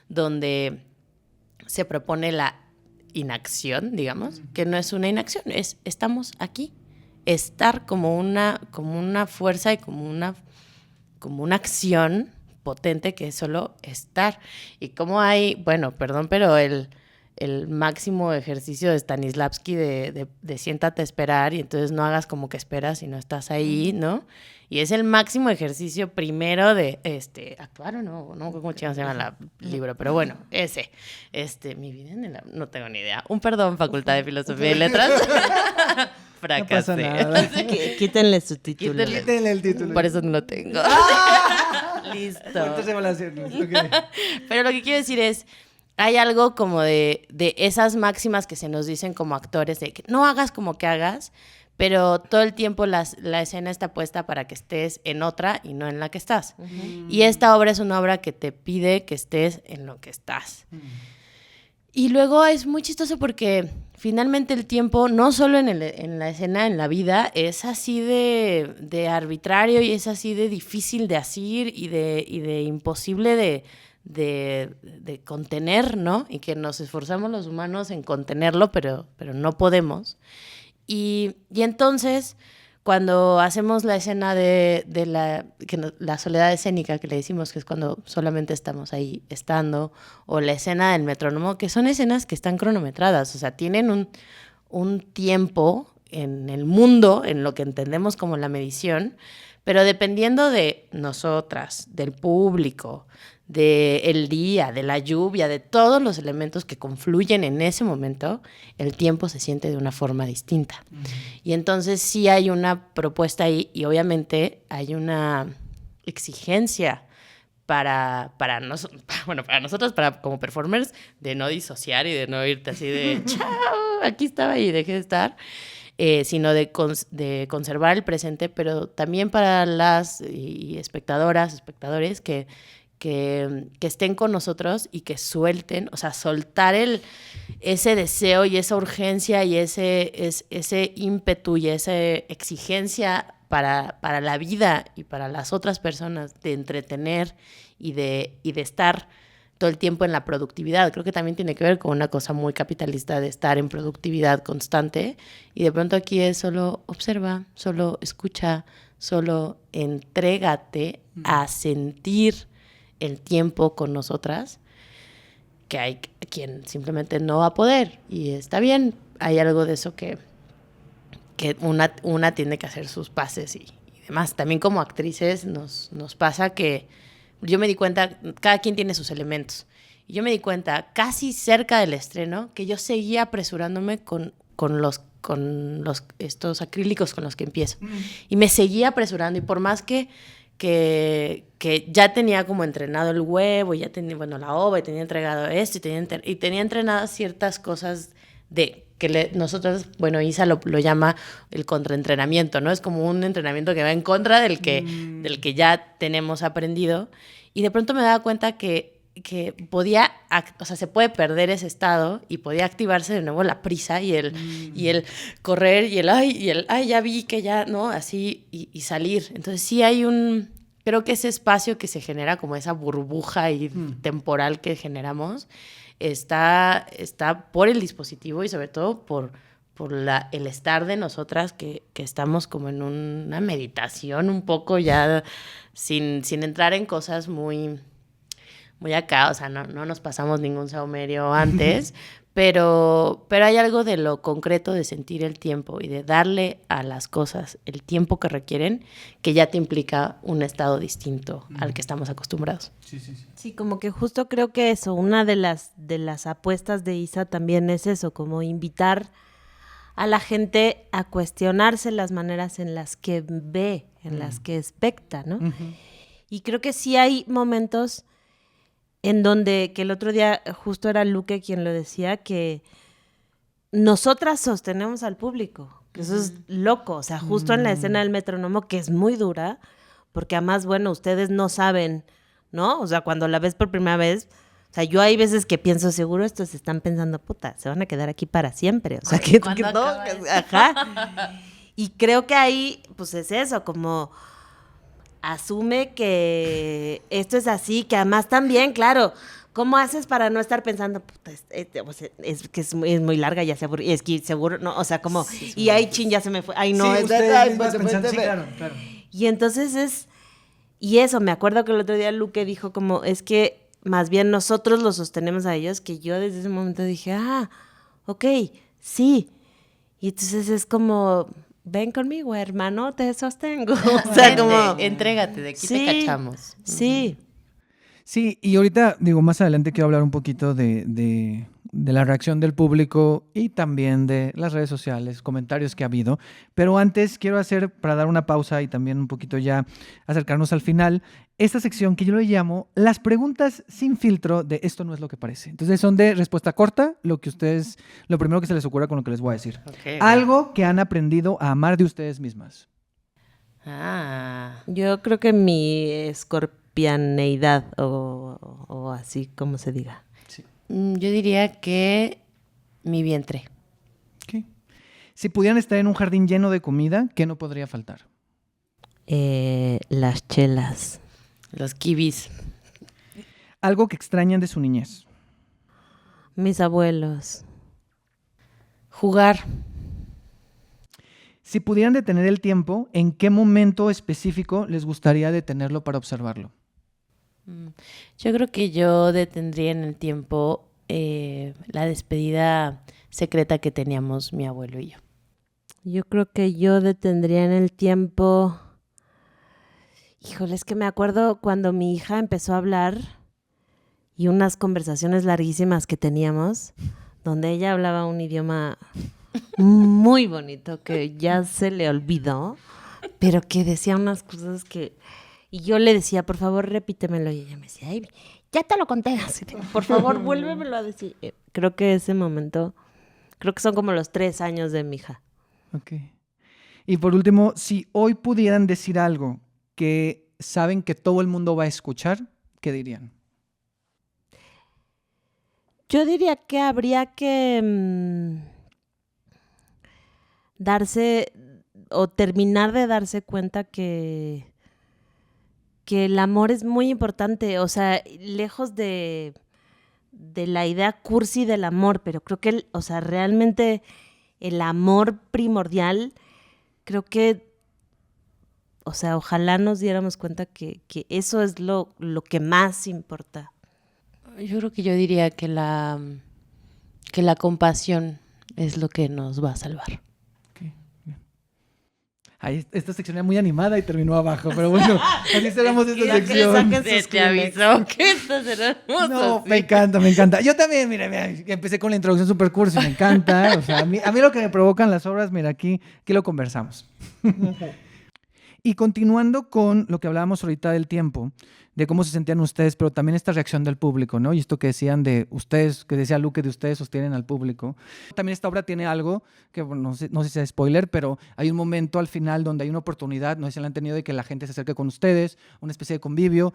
donde se propone la inacción, digamos, que no es una inacción, es estamos aquí. Estar como una fuerza y como una acción potente que es solo estar. Y como hay, bueno, perdón, pero el máximo ejercicio de Stanislavski de siéntate a esperar y entonces no hagas como que esperas si no estás ahí, ¿no? Y es el máximo ejercicio primero de actuar o no cómo chingados se llama el libro, pero bueno, mi vida no tengo ni idea. Un perdón, Facultad de Filosofía y Letras. Fracasé. No pasa nada. Quítenle su título. Quítenle el título. Por eso no lo tengo. Listo. Entonces okay. Pero lo que quiero decir es, hay algo como de esas máximas que se nos dicen como actores, de que no hagas como que hagas, pero todo el tiempo la escena está puesta para que estés en otra y no en la que estás. Y esta obra es una obra que te pide que estés en lo que estás. Y luego es muy chistoso porque finalmente el tiempo, no solo en la escena, en la vida, es así de arbitrario y es así de difícil de asir y de imposible de contener, ¿no? Y que nos esforzamos los humanos en contenerlo, pero no podemos. Y entonces, cuando hacemos la escena de la soledad escénica, que le decimos que es cuando solamente estamos ahí estando, o la escena del metrónomo, que son escenas que están cronometradas, o sea, tienen un tiempo en el mundo, en lo que entendemos como la medición, pero dependiendo de nosotras, del público, del día, de la lluvia, de todos los elementos que confluyen en ese momento, el tiempo se siente de una forma distinta. Y entonces sí hay una propuesta ahí y obviamente hay una exigencia para nosotros, como performers, de no disociar y de no irte así de chao, aquí estaba y dejé de estar. Sino de conservar el presente, pero también para las espectadoras, espectadores que estén con nosotros y que suelten, o sea, soltar ese deseo y esa urgencia y ese ímpetu y esa exigencia para la vida y para las otras personas de entretener y de estar todo el tiempo en la productividad. Creo que también tiene que ver con una cosa muy capitalista de estar en productividad constante, y de pronto aquí es solo observa, solo escucha, solo entrégate a sentir el tiempo con nosotras, que hay quien simplemente no va a poder, y está bien. Hay algo de eso que una tiene que hacer sus pases y demás. También como actrices nos pasa que yo me di cuenta, cada quien tiene sus elementos, y yo me di cuenta casi cerca del estreno que yo seguía apresurándome con estos acrílicos con los que empiezo, y me seguía apresurando, y por más que ya tenía como entrenado el huevo, ya tenía, bueno, la ova, y tenía entregado esto, y tenía entrenadas ciertas cosas nosotros, bueno, Isa lo llama el contraentrenamiento, ¿no? Es como un entrenamiento que va en contra del que ya tenemos aprendido, y de pronto me daba cuenta que podía, o sea, se puede perder ese estado, y podía activarse de nuevo la prisa y el correr y el ay, ya vi que ya, ¿no? Así, y salir. Entonces sí hay creo que ese espacio que se genera, como esa burbuja y temporal que generamos, está por el dispositivo, y sobre todo por el estar de nosotras, que estamos como en una meditación un poco ya, sin entrar en cosas muy acá, o sea, no nos pasamos ningún saumerio antes, pero hay algo de lo concreto de sentir el tiempo y de darle a las cosas el tiempo que requieren, que ya te implica un estado distinto al que estamos acostumbrados. Sí, como que justo creo que eso, una de las apuestas de Isa también es eso, como invitar a la gente a cuestionarse las maneras en las que ve, en las que especta, ¿no? Y creo que sí hay momentos en donde, que el otro día justo era Luque quien lo decía, que nosotras sostenemos al público, que eso es loco, o sea, justo en la escena del metrónomo, que es muy dura, porque además, bueno, ustedes no saben, ¿no? O sea, cuando la ves por primera vez, o sea, yo hay veces que pienso, seguro estos están pensando, puta, se van a quedar aquí para siempre, o sea, que no, ajá. Y creo que ahí, pues es eso, como asume que esto es así, que además también, claro, ¿cómo haces para no estar pensando, puta, es que es muy larga, ya se aburrió, es que seguro, no, o sea, como, sí, y ahí chin, ya se me fue, ay, no, sí, es verdad, sí, claro. Y entonces y eso, me acuerdo que el otro día Luque dijo como, es que más bien nosotros los sostenemos a ellos, que yo desde ese momento dije, ok, sí, y entonces es como, ven conmigo, hermano, te sostengo. O sea, como, entrégate, de aquí te cachamos. Sí. Sí, y ahorita, digo, más adelante quiero hablar un poquito de la reacción del público y también de las redes sociales, comentarios que ha habido. Pero antes quiero hacer, para dar una pausa y también un poquito ya acercarnos al final, esta sección que yo le llamo las preguntas sin filtro de esto no es lo que parece. Entonces son de respuesta corta, lo primero que se les ocurra con lo que les voy a decir. Okay. Algo que han aprendido a amar de ustedes mismas. Yo creo que mi escorpianeidad o así como se diga. Sí. Yo diría que mi vientre. Okay. Si pudieran estar en un jardín lleno de comida, ¿qué no podría faltar? Las chelas. Los kibis. Algo que extrañan de su niñez. Mis abuelos. Jugar. Si pudieran detener el tiempo, ¿en qué momento específico les gustaría detenerlo para observarlo? Yo creo que yo detendría en el tiempo la despedida secreta que teníamos mi abuelo y yo. Yo creo que yo detendría en el tiempo... Híjole, es que me acuerdo cuando mi hija empezó a hablar y unas conversaciones larguísimas que teníamos, donde ella hablaba un idioma muy bonito que ya se le olvidó, pero que decía unas cosas que... Y yo le decía, por favor, repítemelo. Y ella me decía, ay, ya te lo conté. Así de, por favor, vuélvemelo a decir. Creo que ese momento, creo que son como los 3 años de mi hija. Ok. Y por último, si hoy pudieran decir algo que saben que todo el mundo va a escuchar, ¿qué dirían? Yo diría que habría que darse o terminar de darse cuenta que el amor es muy importante, o sea, lejos de de la idea cursi del amor, pero creo que, o sea, realmente el amor primordial, creo que, o sea, ojalá nos diéramos cuenta que eso es lo que más importa. Yo creo que yo diría que la compasión es lo que nos va a salvar. Ay, esta sección era muy animada y terminó abajo, pero bueno, así cerramos esta sección. Te avisó que estas eran hermosas. No, me encanta. Yo también, mira, empecé con la introducción super cursi, me encanta. O sea, a mí lo que me provocan las obras, mira, aquí lo conversamos. Y continuando con lo que hablábamos ahorita del tiempo, de cómo se sentían ustedes, pero también esta reacción del público, ¿no? Y esto que decían de ustedes, que decía Luke, de ustedes sostienen al público. También esta obra tiene algo que, bueno, no sé si sea spoiler, pero hay un momento al final donde hay una oportunidad, no sé si la han tenido, de que la gente se acerque con ustedes, una especie de convivio.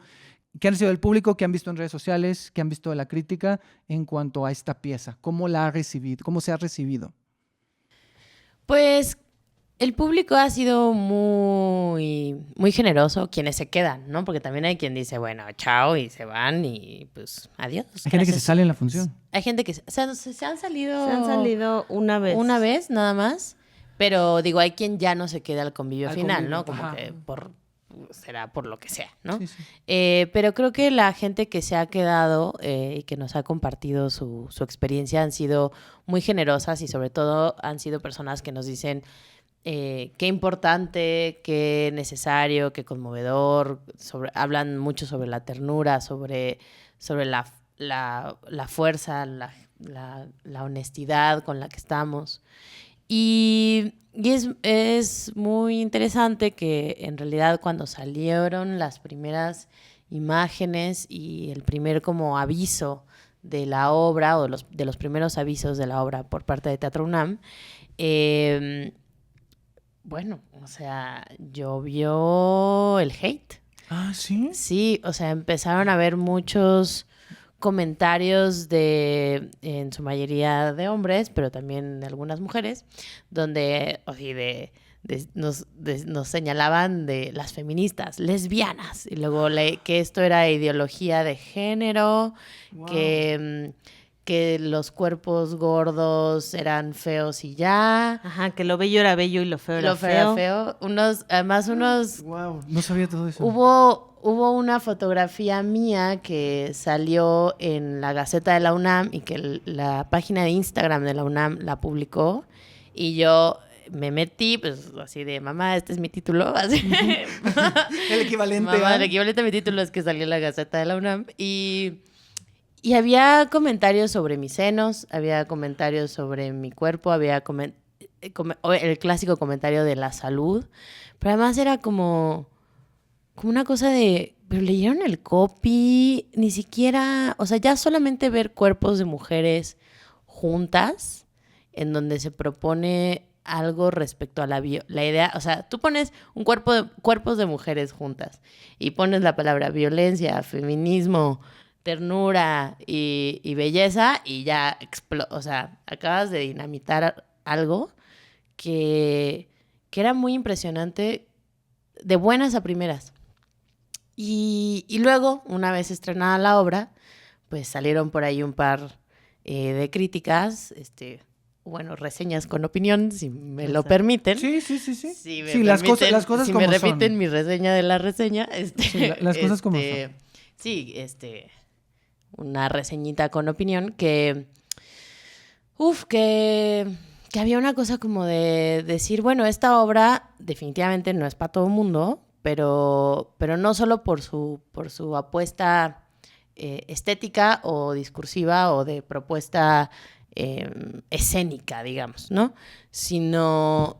¿Qué han recibido del público? ¿Qué han visto en redes sociales? ¿Qué han visto de la crítica en cuanto a esta pieza? ¿Cómo la ha recibido? ¿Cómo se ha recibido? Pues el público ha sido muy, muy generoso, quienes se quedan, ¿no? Porque también hay quien dice, bueno, chao, y se van, y pues adiós. Hay gente que se sale en la función. Hay gente que se han salido... Se han salido una vez. Una vez, nada más. Pero digo, hay quien ya no se queda al convivio final, ¿no? Como ajá. que será por lo que sea, ¿no? Sí, sí. Pero creo que la gente que se ha quedado y que nos ha compartido su experiencia han sido muy generosas y sobre todo han sido personas que nos dicen qué importante, qué necesario, qué conmovedor. Hablan mucho sobre la ternura, sobre la fuerza, la honestidad con la que estamos. Y es muy interesante que en realidad cuando salieron las primeras imágenes y el primer como aviso de la obra o de los primeros avisos de la obra por parte de Teatro UNAM, bueno, o sea, llovió el hate. Ah, ¿sí? Sí, o sea, empezaron a haber muchos comentarios en su mayoría de hombres, pero también de algunas mujeres, donde nos señalaban de las feministas, lesbianas, y luego que esto era ideología de género, Wow. que los cuerpos gordos eran feos y ya. Ajá, que lo bello era bello y lo feo era feo. Además unos... Wow, no sabía todo eso. Hubo una fotografía mía que salió en la Gaceta de la UNAM y que la página de Instagram de la UNAM la publicó y yo me metí, pues así de, mamá, este es mi título. Así. El equivalente. Mamá, el equivalente a mi título es que salió en la Gaceta de la UNAM y había comentarios sobre mis senos, había comentarios sobre mi cuerpo, había el clásico comentario de la salud, pero además era como una cosa de, pero leyeron el copy, ni siquiera, o sea, ya solamente ver cuerpos de mujeres juntas, en donde se propone algo respecto a la idea, o sea, tú pones cuerpos de mujeres juntas y pones la palabra violencia, feminismo, ternura y belleza y ya o sea, acabas de dinamitar algo que era muy impresionante de buenas a primeras. Y luego, una vez estrenada la obra, pues salieron por ahí un par de críticas, bueno, reseñas con opinión, si me lo permiten. Sí. Si me Sí, las cosas si como me repiten son. mi reseña de la reseña. Sí, las cosas como son. Sí, una reseñita con opinión que había una cosa como de decir, bueno, esta obra definitivamente no es para todo el mundo, pero no solo por su apuesta estética o discursiva o de propuesta escénica, digamos, ¿no? Sino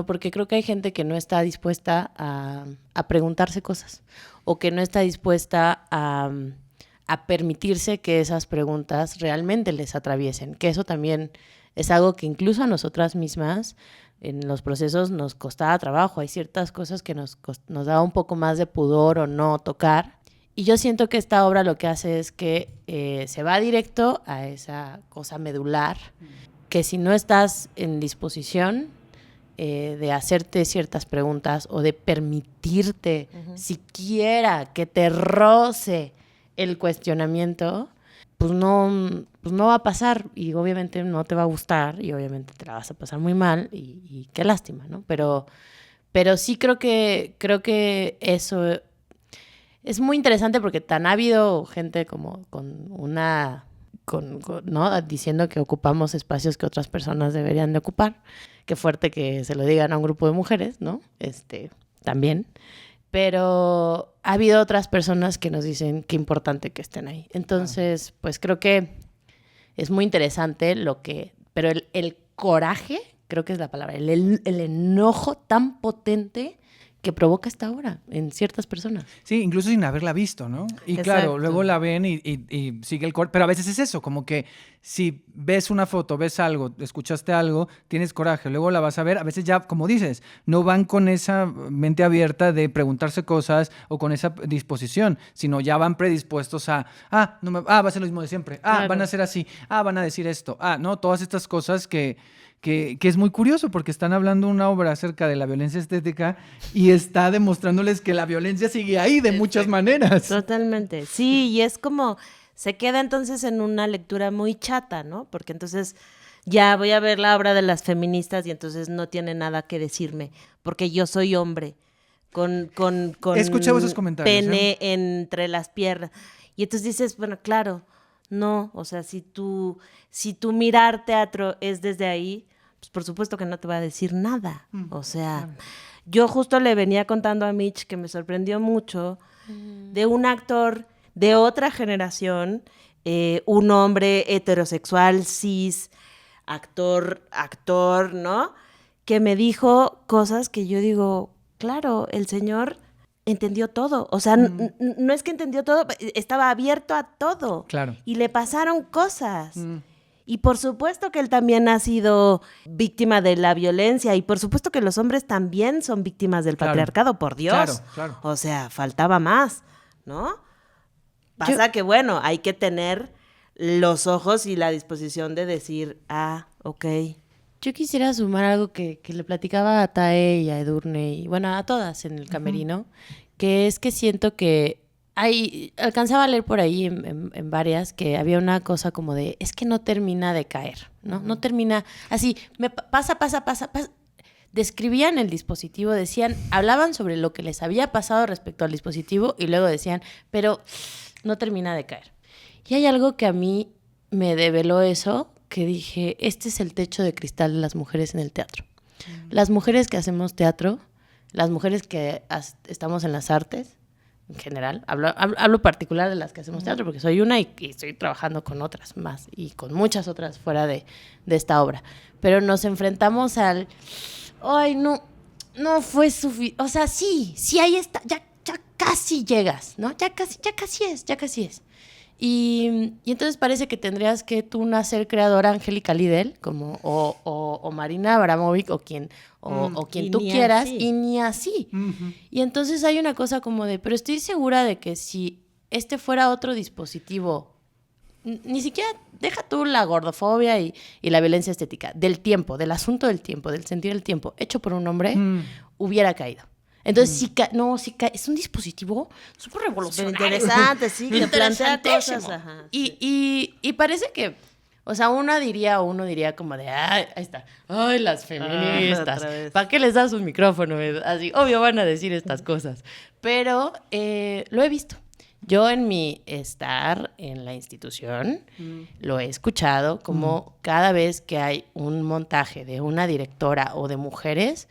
porque creo que hay gente que no está dispuesta a preguntarse cosas o que no está dispuesta a permitirse que esas preguntas realmente les atraviesen, que eso también es algo que incluso a nosotras mismas en los procesos nos costaba trabajo. Hay ciertas cosas que nos daba un poco más de pudor o no tocar. Y yo siento que esta obra lo que hace es que se va directo a esa cosa medular, que si no estás en disposición de hacerte ciertas preguntas o de permitirte siquiera que te roce el cuestionamiento, pues no va a pasar y obviamente no te va a gustar y obviamente te la vas a pasar muy mal y qué lástima, ¿no? Pero sí creo que eso es muy interesante porque tan ha habido gente como ¿no? Diciendo que ocupamos espacios que otras personas deberían de ocupar. Qué fuerte que se lo digan a un grupo de mujeres, ¿no? También. Pero ha habido otras personas que nos dicen qué importante que estén ahí. Entonces, pues creo que es muy interesante pero el coraje, creo que es la palabra, el enojo tan potente que provoca esta obra en ciertas personas. Sí, incluso sin haberla visto, ¿no? Y Exacto. claro, luego la ven y sigue el coraje. Pero a veces es eso, como que si ves una foto, ves algo, escuchaste algo, tienes coraje, luego la vas a ver, a veces ya, como dices, no van con esa mente abierta de preguntarse cosas o con esa disposición, sino ya van predispuestos a, va a ser lo mismo de siempre, Claro. van a ser así, van a decir esto, no, todas estas cosas que es muy curioso porque están hablando una obra acerca de la violencia estética y está demostrándoles que la violencia sigue ahí de muchas maneras. Totalmente. Sí, y es como, se queda entonces en una lectura muy chata, ¿no? Porque entonces ya voy a ver la obra de las feministas y entonces no tiene nada que decirme, porque yo soy hombre, con He escuchado esos comentarios, pene entre las piernas. Y entonces dices, bueno, claro, no, o sea, si tu mirar teatro es desde ahí, pues por supuesto que no te va a decir nada. O sea, yo justo le venía contando a Mitch que me sorprendió mucho de un actor de otra generación, un hombre heterosexual, cis, actor, ¿no? Que me dijo cosas que yo digo, claro, el señor entendió todo. O sea, no es que entendió todo, estaba abierto a todo. Claro. Y le pasaron cosas. Y por supuesto que él también ha sido víctima de la violencia y por supuesto que los hombres también son víctimas del Claro. patriarcado, por Dios. Claro. O sea, faltaba más, ¿no? Pasa que, bueno, hay que tener los ojos y la disposición de decir, ok. Yo quisiera sumar algo que le platicaba a Tae y a Edurne y bueno, a todas en el camerino, que es que siento que alcanzaba a leer por ahí en varias que había una cosa como de, es que no termina de caer, ¿no? No termina, así, pasa. Describían el dispositivo, hablaban sobre lo que les había pasado respecto al dispositivo y luego decían, pero no termina de caer. Y hay algo que a mí me develó eso, que dije, este es el techo de cristal de las mujeres en el teatro. Las mujeres que hacemos teatro, las mujeres que estamos en las artes, en general, hablo particular de las que hacemos teatro, porque soy una y estoy trabajando con otras más, y con muchas otras fuera de esta obra. Pero nos enfrentamos al, no fue suficiente, o sea, sí, ahí está, ya casi llegas, ¿no? Ya casi es. Y entonces parece que tendrías que tú nacer creadora Angélica Lidl, como, o Marina Abramovic, o quien tú quieras, así. y ni así. Y entonces hay una cosa como de, pero estoy segura de que si este fuera otro dispositivo, ni siquiera, deja tú la gordofobia y la violencia estética, del asunto del tiempo, del sentir el tiempo, hecho por un hombre, hubiera caído. Entonces sí cae, es un dispositivo súper revolucionario. Pero interesante, sí, que plantea Interesantísimo. cosas. Ajá, Y parece que, o sea, uno diría como de, ahí está, las feministas, otra vez. ¿para qué les das un micrófono? Así, obvio van a decir estas cosas. Pero lo he visto. Yo en mi estar en la institución lo he escuchado como cada vez que hay un montaje de una directora o de mujeres,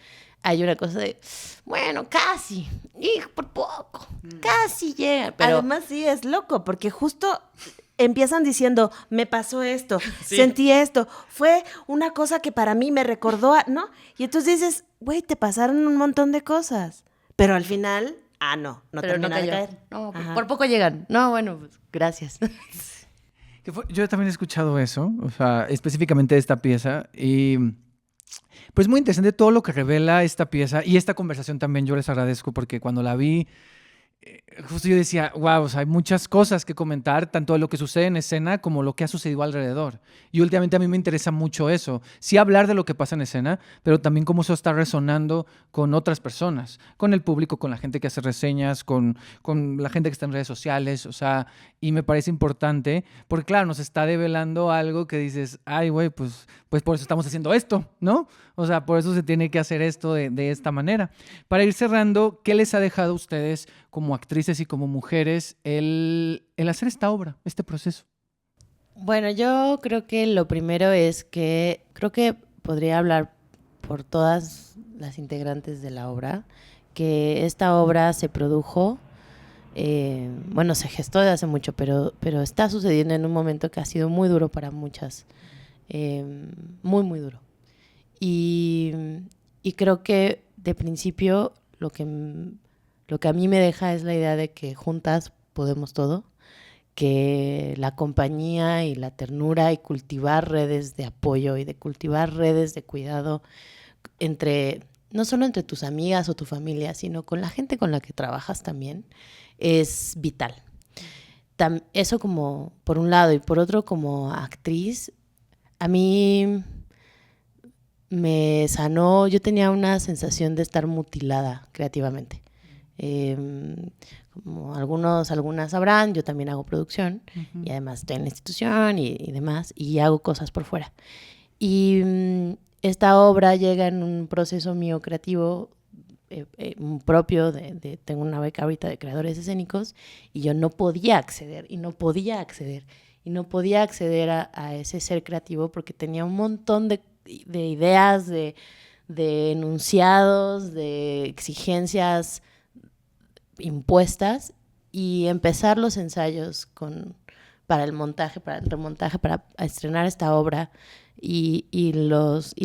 hay una cosa de, bueno, casi, y por poco, casi llega. Pero además sí, es loco, porque justo empiezan diciendo, me pasó esto, sentí esto, fue una cosa que para mí me recordó ¿no? Y entonces dices, güey, te pasaron un montón de cosas, pero al final, no pero termina de cayó. caer. No, Ajá. por poco llegan. No, bueno, pues, gracias. Yo también he escuchado eso, o sea, específicamente de esta pieza, y pues muy interesante todo lo que revela esta pieza y esta conversación también. Yo les agradezco porque cuando la vi justo yo decía, wow, o sea, hay muchas cosas que comentar, tanto de lo que sucede en escena como lo que ha sucedido alrededor. Y últimamente a mí me interesa mucho eso. Sí hablar de lo que pasa en escena, pero también cómo eso está resonando con otras personas, con el público, con la gente que hace reseñas, con la gente que está en redes sociales, o sea, y me parece importante, porque claro, nos está develando algo que dices, ay, güey, pues por eso estamos haciendo esto, ¿no? O sea, por eso se tiene que hacer esto de esta manera. Para ir cerrando, ¿qué les ha dejado a ustedes como actrices y como mujeres el hacer esta obra, este proceso? Bueno, yo creo que lo primero es que creo que podría hablar por todas las integrantes de la obra, que esta obra se produjo, bueno, se gestó desde hace mucho, pero está sucediendo en un momento que ha sido muy duro para muchas, muy, muy duro. Y creo que de principio lo que a mí me deja es la idea de que juntas podemos todo, que la compañía y la ternura y cultivar redes de apoyo y de cultivar redes de cuidado no solo entre tus amigas o tu familia, sino con la gente con la que trabajas también, es vital. Eso como por un lado, y por otro como actriz, a mí me sanó. Yo tenía una sensación de estar mutilada creativamente. Como algunas sabrán, yo también hago producción y además estoy en la institución y demás, y hago cosas por fuera. Y esta obra llega en un proceso mío creativo propio, tengo una beca ahorita de creadores escénicos, y yo no podía acceder a ese ser creativo porque tenía un montón de ideas, de enunciados, de exigencias impuestas, y empezar los ensayos para el montaje, para el remontaje, para estrenar esta obra y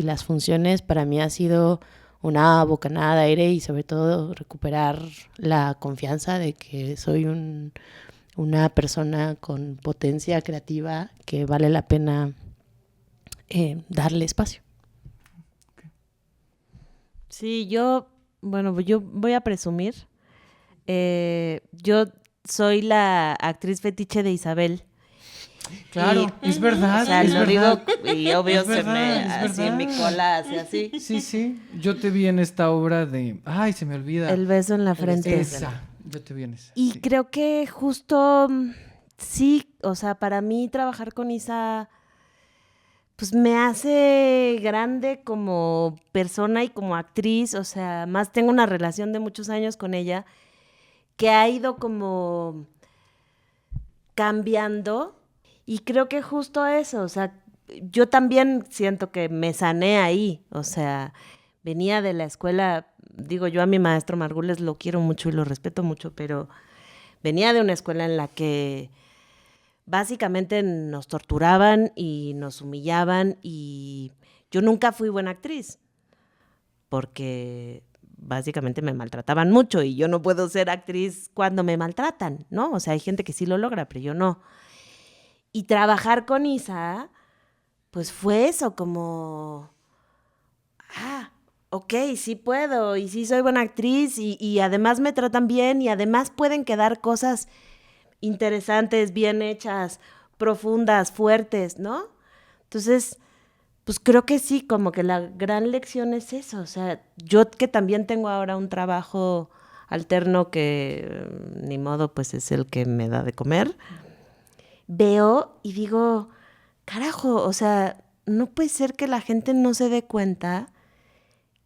las funciones, para mí ha sido una bocanada de aire, y sobre todo recuperar la confianza de que soy una persona con potencia creativa que vale la pena darle espacio. Sí, yo voy a presumir. Yo soy la actriz fetiche de Isabel. Claro, es verdad. O sea, es lo verdad. digo y obvio Es verdad, así en mi cola hace así. Sí, yo te vi en esta obra de... Ay, se me olvida. El beso en la frente. Esa, yo te vi en esa. Y sí. creo que justo sí, o sea, para mí trabajar con Isa pues me hace grande como persona y como actriz. O sea, más tengo una relación de muchos años con ella que ha ido como cambiando, y creo que justo eso, o sea, yo también siento que me sané ahí. O sea, venía de la escuela, digo, yo a mi maestro Margules lo quiero mucho y lo respeto mucho, pero venía de una escuela en la que básicamente nos torturaban y nos humillaban, y yo nunca fui buena actriz porque básicamente me maltrataban mucho, y yo no puedo ser actriz cuando me maltratan, ¿no? O sea, hay gente que sí lo logra, pero yo no. Y trabajar con Isa, pues fue eso, como, ok, sí puedo, y sí soy buena actriz, y además me tratan bien, y además pueden quedar cosas interesantes, bien hechas, profundas, fuertes, ¿no? Entonces, pues creo que sí, como que la gran lección es eso. O sea, yo que también tengo ahora un trabajo alterno que ni modo, pues es el que me da de comer, veo y digo, carajo, o sea, no puede ser que la gente no se dé cuenta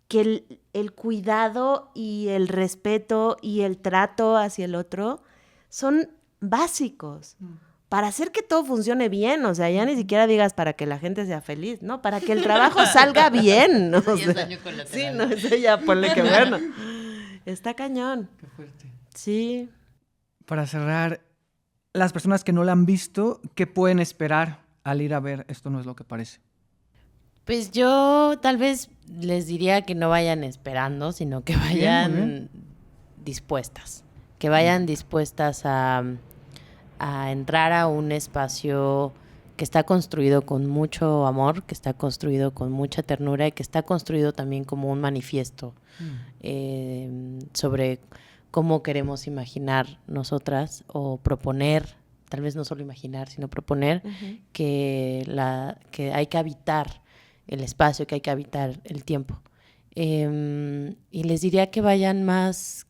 que el cuidado y el respeto y el trato hacia el otro son básicos para hacer que todo funcione bien. O sea, ya ni siquiera digas para que la gente sea feliz, ¿no? Para que el trabajo salga bien, ¿no? O sea, sí, no, eso ya ponle que bueno. Está cañón. Qué fuerte. Sí. Para cerrar, las personas que no la han visto, ¿qué pueden esperar al ir a ver Esto no es lo que parece? Pues yo tal vez les diría que no vayan esperando, sino que vayan Muy bien. dispuestas. Que vayan dispuestas a entrar a un espacio que está construido con mucho amor, que está construido con mucha ternura, y que está construido también como un manifiesto sobre cómo queremos imaginar nosotras o proponer, tal vez no solo imaginar, sino proponer que hay que habitar el espacio, que hay que habitar el tiempo. Y les diría que vayan más,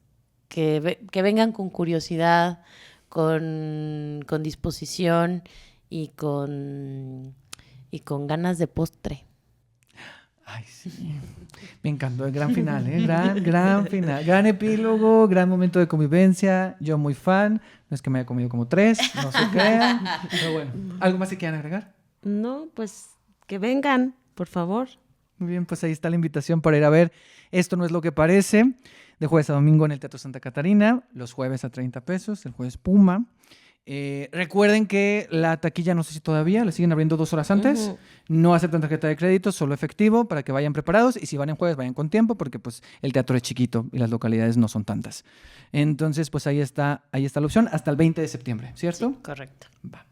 que vengan con curiosidad, con disposición y con ganas de postre. Ay, sí. Me encantó el gran final, ¿eh? Gran final. Gran epílogo, gran momento de convivencia. Yo muy fan. No es que me haya comido como 3, no se crean. Pero bueno, ¿algo más que quieran agregar? No, pues que vengan, por favor. Muy bien, pues ahí está la invitación para ir a ver Esto no es lo que parece, de jueves a domingo en el Teatro Santa Catarina, los jueves a 30 pesos, el jueves Puma. Recuerden que la taquilla, no sé si todavía, la siguen abriendo 2 horas antes. No aceptan tarjeta de crédito, solo efectivo, para que vayan preparados. Y si van en jueves, vayan con tiempo, porque pues el teatro es chiquito y las localidades no son tantas. Entonces, pues ahí está la opción hasta el 20 de septiembre, ¿cierto? Sí, correcto. Va.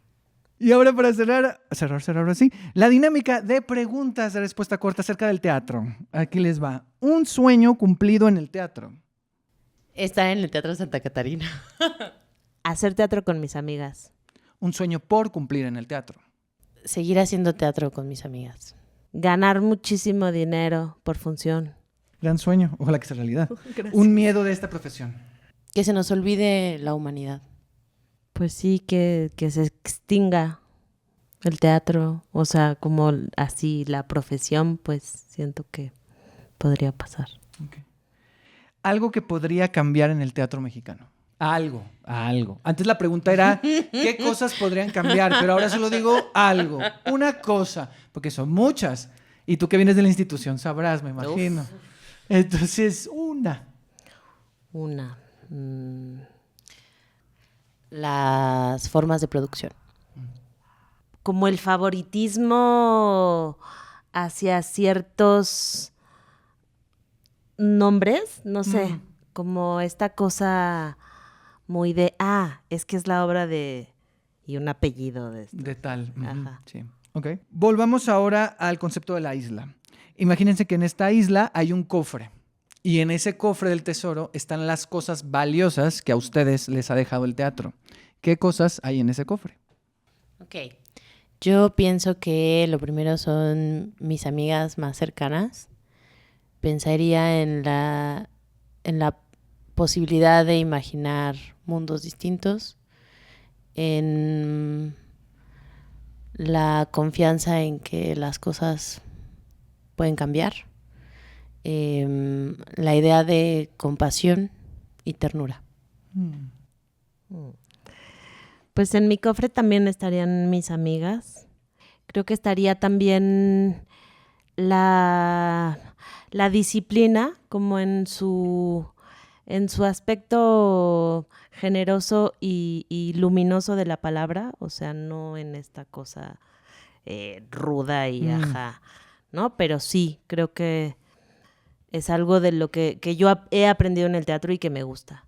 Y ahora para cerrar así, la dinámica de preguntas de respuesta corta acerca del teatro. Aquí les va. Un sueño cumplido en el teatro. Estar en el Teatro Santa Catarina. Hacer teatro con mis amigas. Un sueño por cumplir en el teatro. Seguir haciendo teatro con mis amigas. Ganar muchísimo dinero por función. Gran sueño, ojalá que sea realidad. Un miedo de esta profesión. Que se nos olvide la humanidad. Pues sí, que se extinga el teatro. O sea, como así la profesión, pues siento que podría pasar. Okay. Algo que podría cambiar en el teatro mexicano. Algo. Antes la pregunta era, ¿qué cosas podrían cambiar? Pero ahora solo digo algo, una cosa, porque son muchas. Y tú que vienes de la institución sabrás, me imagino. Uf. Entonces, una. Las formas de producción. Como el favoritismo hacia ciertos nombres, no sé, como esta cosa muy de, es que es la obra de, y un apellido de esto. De tal. Ajá. Sí. Ok. Volvamos ahora al concepto de la isla. Imagínense que en esta isla hay un cofre. Y en ese cofre del tesoro están las cosas valiosas que a ustedes les ha dejado el teatro. ¿Qué cosas hay en ese cofre? Ok. Yo pienso que lo primero son mis amigas más cercanas. Pensaría en la posibilidad de imaginar mundos distintos, en la confianza en que las cosas pueden cambiar, la idea de compasión y ternura. Pues en mi cofre también estarían mis amigas. Creo que estaría también la disciplina, como en su aspecto generoso y luminoso de la palabra, o sea, no en esta cosa ruda y ¿no? Pero sí, creo que es algo de lo que yo he aprendido en el teatro y que me gusta.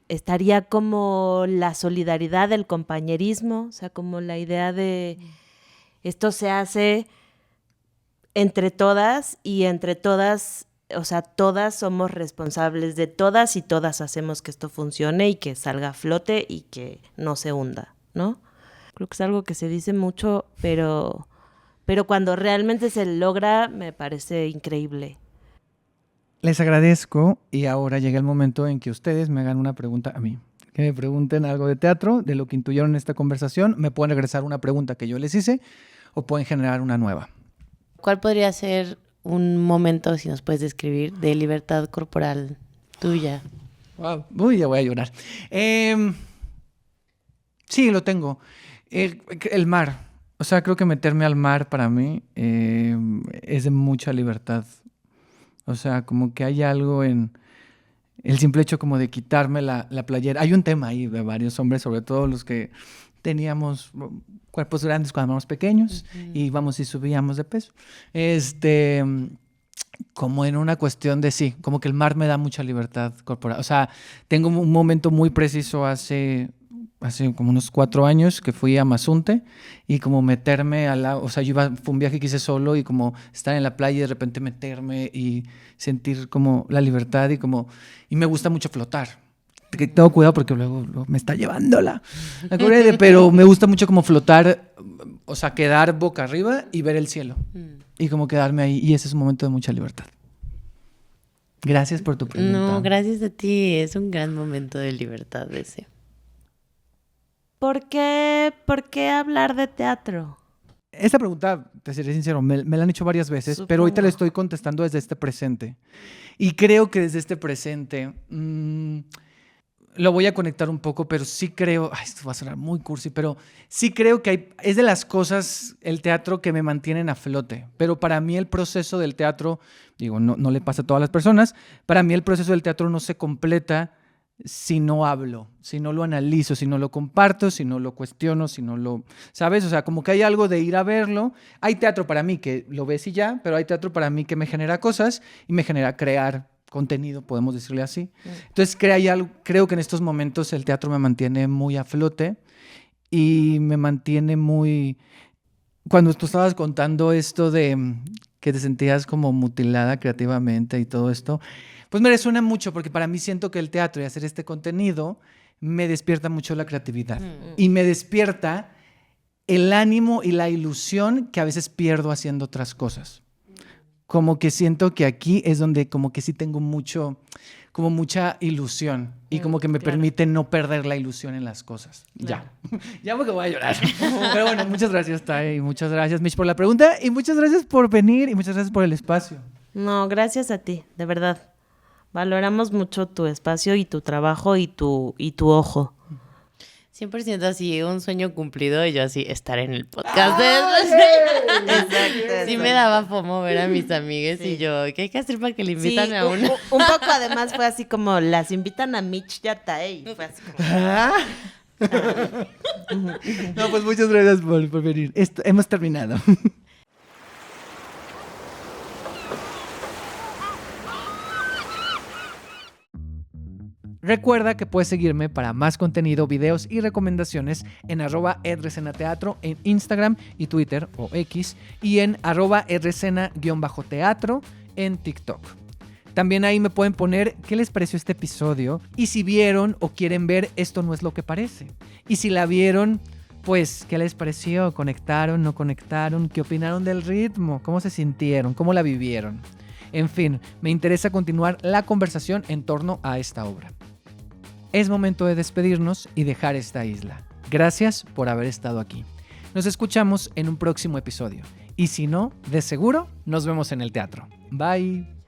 Estaría como la solidaridad, el compañerismo, o sea, como la idea de esto se hace entre todas y entre todas, o sea, todas somos responsables de todas y todas hacemos que esto funcione y que salga a flote y que no se hunda, ¿no? Creo que es algo que se dice mucho, pero cuando realmente se logra me parece increíble. Les agradezco y ahora llega el momento en que ustedes me hagan una pregunta a mí. Que me pregunten algo de teatro, de lo que intuyeron en esta conversación. Me pueden regresar una pregunta que yo les hice o pueden generar una nueva. ¿Cuál podría ser un momento, si nos puedes describir, de libertad corporal tuya? Wow. Uy, ya voy a llorar. Sí, lo tengo. El mar. O sea, creo que meterme al mar para mí es de mucha libertad. O sea, como que hay algo en el simple hecho como de quitarme la playera. Hay un tema ahí de varios hombres, sobre todo los que teníamos cuerpos grandes cuando éramos pequeños y íbamos y subíamos de peso. Como en una cuestión de sí, como que el mar me da mucha libertad corporal. O sea, tengo un momento muy preciso hace hace como unos 4 años que fui a Mazunte y como meterme o sea, fue un viaje que hice solo y como estar en la playa y de repente meterme y sentir como la libertad y me gusta mucho flotar. Tengo cuidado porque luego me está llevando la corriente, pero me gusta mucho como flotar, o sea, quedar boca arriba y ver el cielo y como quedarme ahí, y ese es un momento de mucha libertad. Gracias por tu pregunta. No, gracias a ti. Es un gran momento de libertad ese. ¿Por qué hablar de teatro? Esta pregunta, te seré sincero, me la han hecho varias veces, Supongo. pero ahorita la estoy contestando desde este presente. Y creo que desde este presente lo voy a conectar un poco, pero sí creo, esto va a sonar muy cursi, pero sí creo que es de las cosas, el teatro, que me mantienen a flote. Pero para mí el proceso del teatro, digo, no le pasa a todas las personas, para mí el proceso del teatro no se completa si no hablo, si no lo analizo, si no lo comparto, si no lo cuestiono, si no lo... ¿Sabes? O sea, como que hay algo de ir a verlo. Hay teatro para mí que lo ves y ya, pero hay teatro para mí que me genera cosas y me genera crear contenido, podemos decirle así. Entonces creo que en estos momentos el teatro me mantiene muy a flote y me mantiene muy... Cuando tú estabas contando esto de que te sentías como mutilada creativamente y todo esto, pues me resuena mucho porque para mí siento que el teatro y hacer este contenido me despierta mucho la creatividad y me despierta el ánimo y la ilusión que a veces pierdo haciendo otras cosas. Como que siento que aquí es donde como que sí tengo mucha ilusión y como que me permite no perder la ilusión en las cosas. Claro. Ya porque voy a llorar. Pero bueno, muchas gracias, Tai, muchas gracias, Mitch, por la pregunta y muchas gracias por venir y muchas gracias por el espacio. No, gracias a ti, de verdad. Valoramos mucho tu espacio y tu trabajo y tu ojo. 100% así, un sueño cumplido y yo así, estar en el podcast. Exacto. Sí me daba fomo ver a mis amigas y yo, ¿qué hay que hacer para que le invitan a uno? Un poco además fue así como, las invitan a Mitch y a Tae, y fue así como... No, pues muchas gracias por venir. Hemos terminado. Recuerda que puedes seguirme para más contenido, videos y recomendaciones en @edresenateatro en Instagram y Twitter o X y en @edresena_teatro en TikTok. También ahí me pueden poner qué les pareció este episodio y si vieron o quieren ver Esto no es lo que parece. Y si la vieron, pues, ¿qué les pareció? ¿Conectaron? ¿No conectaron? ¿Qué opinaron del ritmo? ¿Cómo se sintieron? ¿Cómo la vivieron? En fin, me interesa continuar la conversación en torno a esta obra. Es momento de despedirnos y dejar esta isla. Gracias por haber estado aquí. Nos escuchamos en un próximo episodio. Y si no, de seguro, nos vemos en el teatro. Bye.